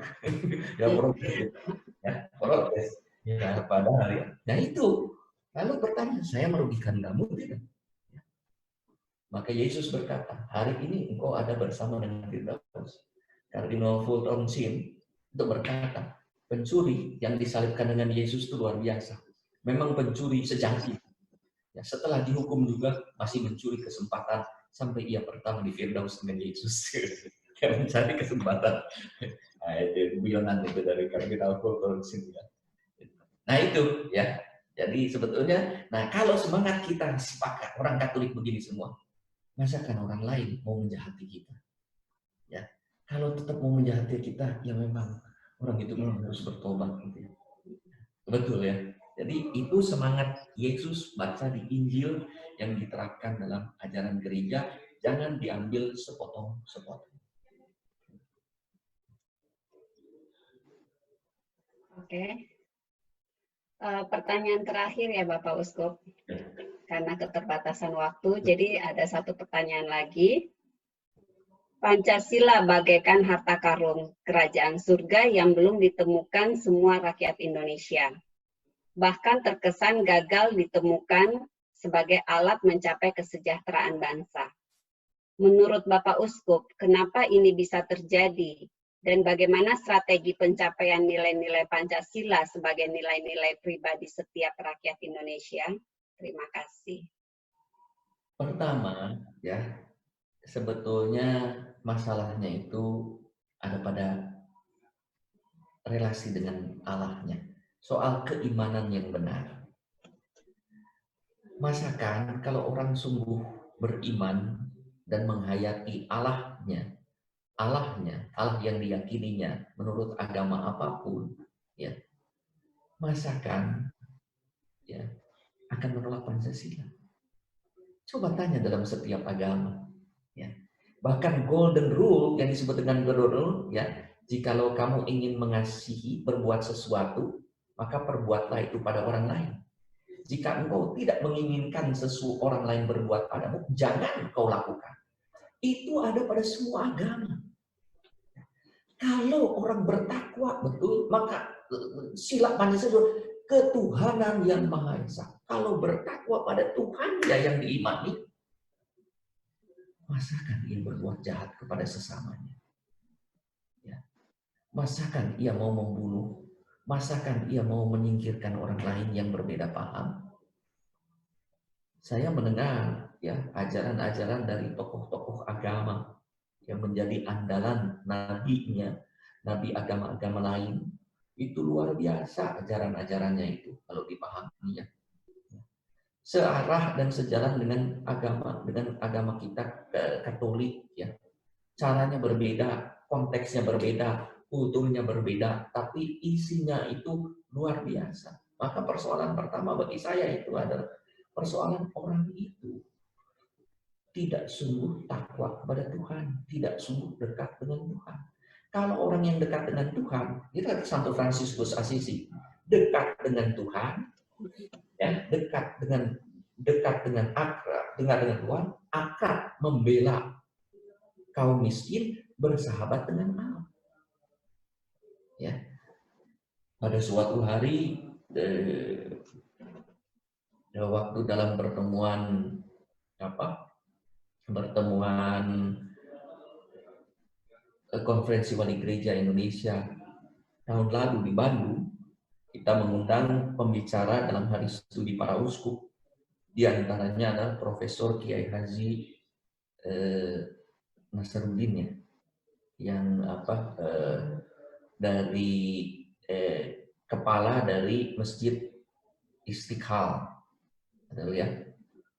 Speaker 1: Ya protes. Ya, protes. Ya, padahal ya. Nah itu. Lalu bertanya, saya merugikan kamu tidak? Maka Yesus berkata, hari ini engkau ada bersama dengan Firdaus. Kardinal Fulton Sheen itu berkata, pencuri yang disalibkan dengan Yesus itu luar biasa. Memang pencuri sejati. Ya, setelah dihukum juga masih mencuri kesempatan sampai ia pertama di Firdaus dengan Yesus. Dia mencari kesempatan. Nah, itu guyonan itu dari Kardinal Fulton Sheen. Nah itu ya. Jadi sebetulnya, nah kalau semangat kita sepakat orang Katolik begini semua, masakan orang lain mau menjahati kita? Ya, kalau tetap mau menjahati kita, ya memang orang itu memang harus bertobat. Gitu ya. Betul ya. Jadi itu semangat Yesus baca di Injil yang diterapkan dalam ajaran gereja, jangan diambil sepotong-sepotong.
Speaker 3: Oke. Pertanyaan terakhir ya Bapak Uskup, karena keterbatasan waktu, jadi ada satu pertanyaan lagi. Pancasila bagaikan harta karun kerajaan surga yang belum ditemukan semua rakyat Indonesia. Bahkan terkesan gagal ditemukan sebagai alat mencapai kesejahteraan bangsa. Menurut Bapak Uskup, kenapa ini bisa terjadi? Dan bagaimana strategi pencapaian nilai-nilai Pancasila sebagai nilai-nilai pribadi setiap rakyat Indonesia? Terima kasih.
Speaker 1: Pertama, ya, sebetulnya masalahnya itu ada pada relasi dengan Allahnya. Soal keimanan yang benar. Masakan kalau orang sungguh beriman dan menghayati Allahnya, Allah yang diyakininya menurut agama apapun, ya, masakan ya akan menolak Pancasila. Coba tanya dalam setiap agama, ya. Bahkan golden rule yang disebut dengan golden rule, ya, jikalau kamu ingin mengasihi, berbuat sesuatu, maka perbuatlah itu pada orang lain. Jika engkau tidak menginginkan orang lain berbuat padamu, jangan kau lakukan. Itu ada pada semua agama. Kalau orang bertakwa betul, maka sila Pancasila ketuhanan yang Maha Esa. Kalau bertakwa pada Tuhan yang diimani, masakan ia berbuat jahat kepada sesamanya? Ya. Masakan ia mau membunuh? Masakan ia mau menyingkirkan orang lain yang berbeda paham? Saya mendengar ya ajaran-ajaran dari tokoh-tokoh agama yang menjadi andalan nabinya, nabi agama-agama lain, itu luar biasa ajaran-ajarannya itu kalau dipahami ya. Searah dan sejalan dengan agama kita Katolik ya. Caranya berbeda, konteksnya berbeda, kulturnya berbeda, tapi isinya itu luar biasa. Maka persoalan pertama bagi saya itu adalah persoalan orang itu tidak sungguh takwa kepada Tuhan, tidak sungguh dekat dengan Tuhan. Kalau orang yang dekat dengan Tuhan, itu Santo Fransiskus Asisi, dekat dengan Tuhan, ya, dekat dengan Tuhan, akrab membela kaum miskin, bersahabat dengan Allah. Ya. Pada suatu hari, waktu dalam pertemuan konferensi wali gereja Indonesia tahun lalu di Bandung, kita mengundang pembicara dalam hari studi para uskup. Di antaranya adalah Profesor Kiai Haji Nasaruddin ya, yang dari kepala dari Masjid Istiqlal, ya.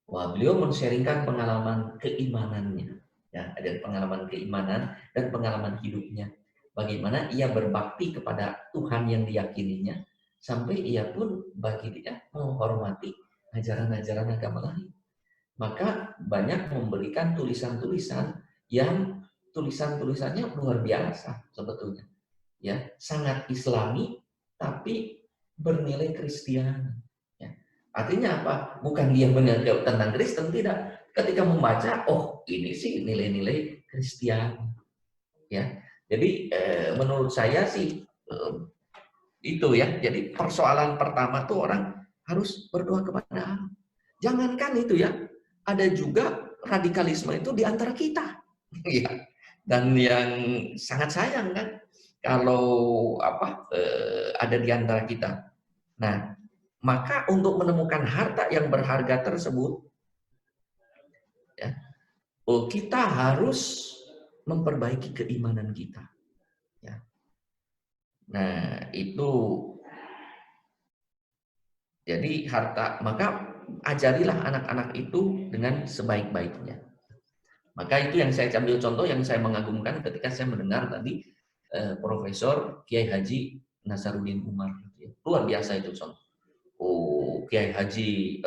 Speaker 1: Wah, beliau men-sharingkan pengalaman keimanannya, ya, ada pengalaman keimanan dan pengalaman hidupnya. Bagaimana ia berbakti kepada Tuhan yang diyakininya, sampai ia pun bagi dia menghormati ajaran-ajaran agama lain. Maka banyak memberikan tulisan-tulisan yang tulisan-tulisannya luar biasa sebetulnya, ya, sangat Islami tapi bernilai Kristiani. Ya. Artinya apa? Bukan dia menganggap tentang Kristen, tidak. Ketika membaca, oh ini sih nilai-nilai Kristiani. Ya, jadi menurut saya sih itu ya. Jadi persoalan pertama tuh orang harus berdoa kepada Allah. Jangankan itu ya, ada juga radikalisme itu di antara kita. Ya. Dan yang sangat sayang kan, kalau ada di antara kita. Nah, maka untuk menemukan harta yang berharga tersebut, ya, kita harus memperbaiki keimanan kita. Ya. Nah, itu jadi harta, maka ajarilah anak-anak itu dengan sebaik-baiknya. Maka itu yang saya ambil contoh, yang saya mengagumkan ketika saya mendengar tadi Profesor Kiai Haji Nasaruddin Umar. Luar biasa itu contoh. Oh, Kiai Haji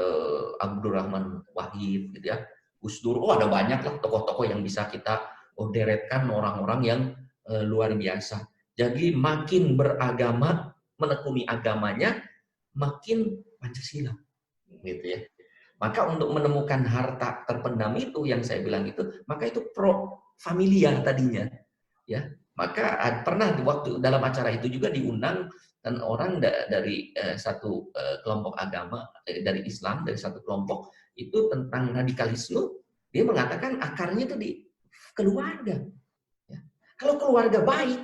Speaker 1: Abdurrahman Wahid, gitu ya. Gus Dur, ada banyak lah tokoh-tokoh yang bisa kita deretkan, orang-orang yang luar biasa. Jadi makin beragama, menekuni agamanya, makin Pancasila, gitu ya. Maka untuk menemukan harta terpendam itu yang saya bilang itu, maka itu pro familia tadinya, ya. Maka pernah waktu dalam acara itu juga diundang dan orang dari satu kelompok agama dari Islam, dari satu kelompok itu tentang radikalisme. Dia mengatakan akarnya itu di keluarga. Ya. Kalau keluarga baik,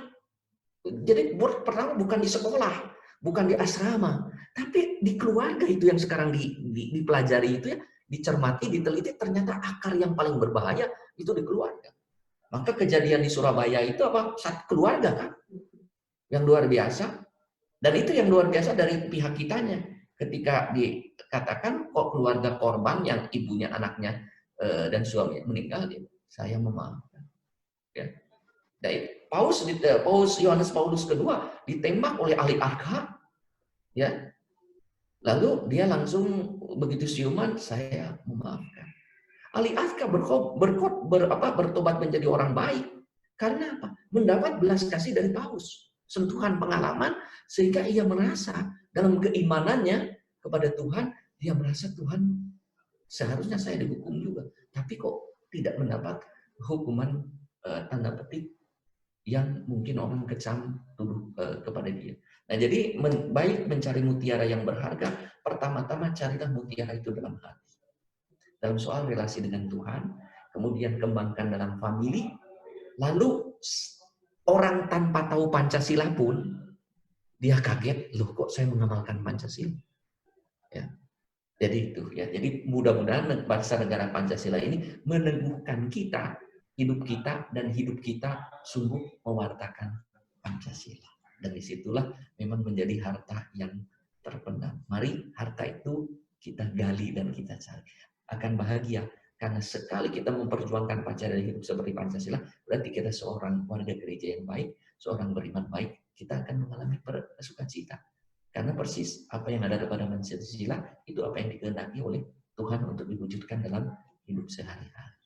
Speaker 1: jadi pertama bukan di sekolah, bukan di asrama, tapi di keluarga itu yang sekarang dipelajari itu ya, dicermati, diteliti, ternyata akar yang paling berbahaya itu di keluarga. Maka kejadian di Surabaya itu apa? Satu keluarga kan, yang luar biasa. Dan itu yang luar biasa dari pihak kitanya. Ketika dikatakan kok keluarga korban yang ibunya, anaknya, dan suaminya meninggal, saya memaafkan. Ya. Paus Yohanes Paulus II ditembak oleh ahli arka, ya. Lalu dia langsung begitu siuman, saya memaafkan. Ali Aska bertobat menjadi orang baik karena apa? Mendapat belas kasih dari Paus, sentuhan pengalaman, sehingga ia merasa dalam keimanannya kepada Tuhan, dia merasa Tuhan seharusnya saya dihukum juga, tapi kok tidak mendapat hukuman tanda petik yang mungkin orang kecam tuduh kepada dia. Nah, jadi baik mencari mutiara yang berharga, pertama-tama carilah mutiara itu dalam hati. Dalam soal relasi dengan Tuhan, kemudian kembangkan dalam famili, lalu orang tanpa tahu Pancasila pun, dia kaget, loh kok saya mengamalkan Pancasila? Ya. Jadi itu ya. Jadi mudah-mudahan bangsa negara Pancasila ini meneguhkan kita, hidup kita, dan hidup kita sungguh mewartakan Pancasila. Dan disitulah memang menjadi harta yang terpendam. Mari harta itu kita gali dan kita cari. Akan bahagia karena sekali kita memperjuangkan Pancasila hidup seperti Pancasila, berarti kita seorang warga gereja yang baik, seorang beriman baik, kita akan mengalami sukacita. Karena persis apa yang ada pada Pancasila itu apa yang dikehendaki oleh Tuhan untuk diwujudkan dalam hidup sehari-hari.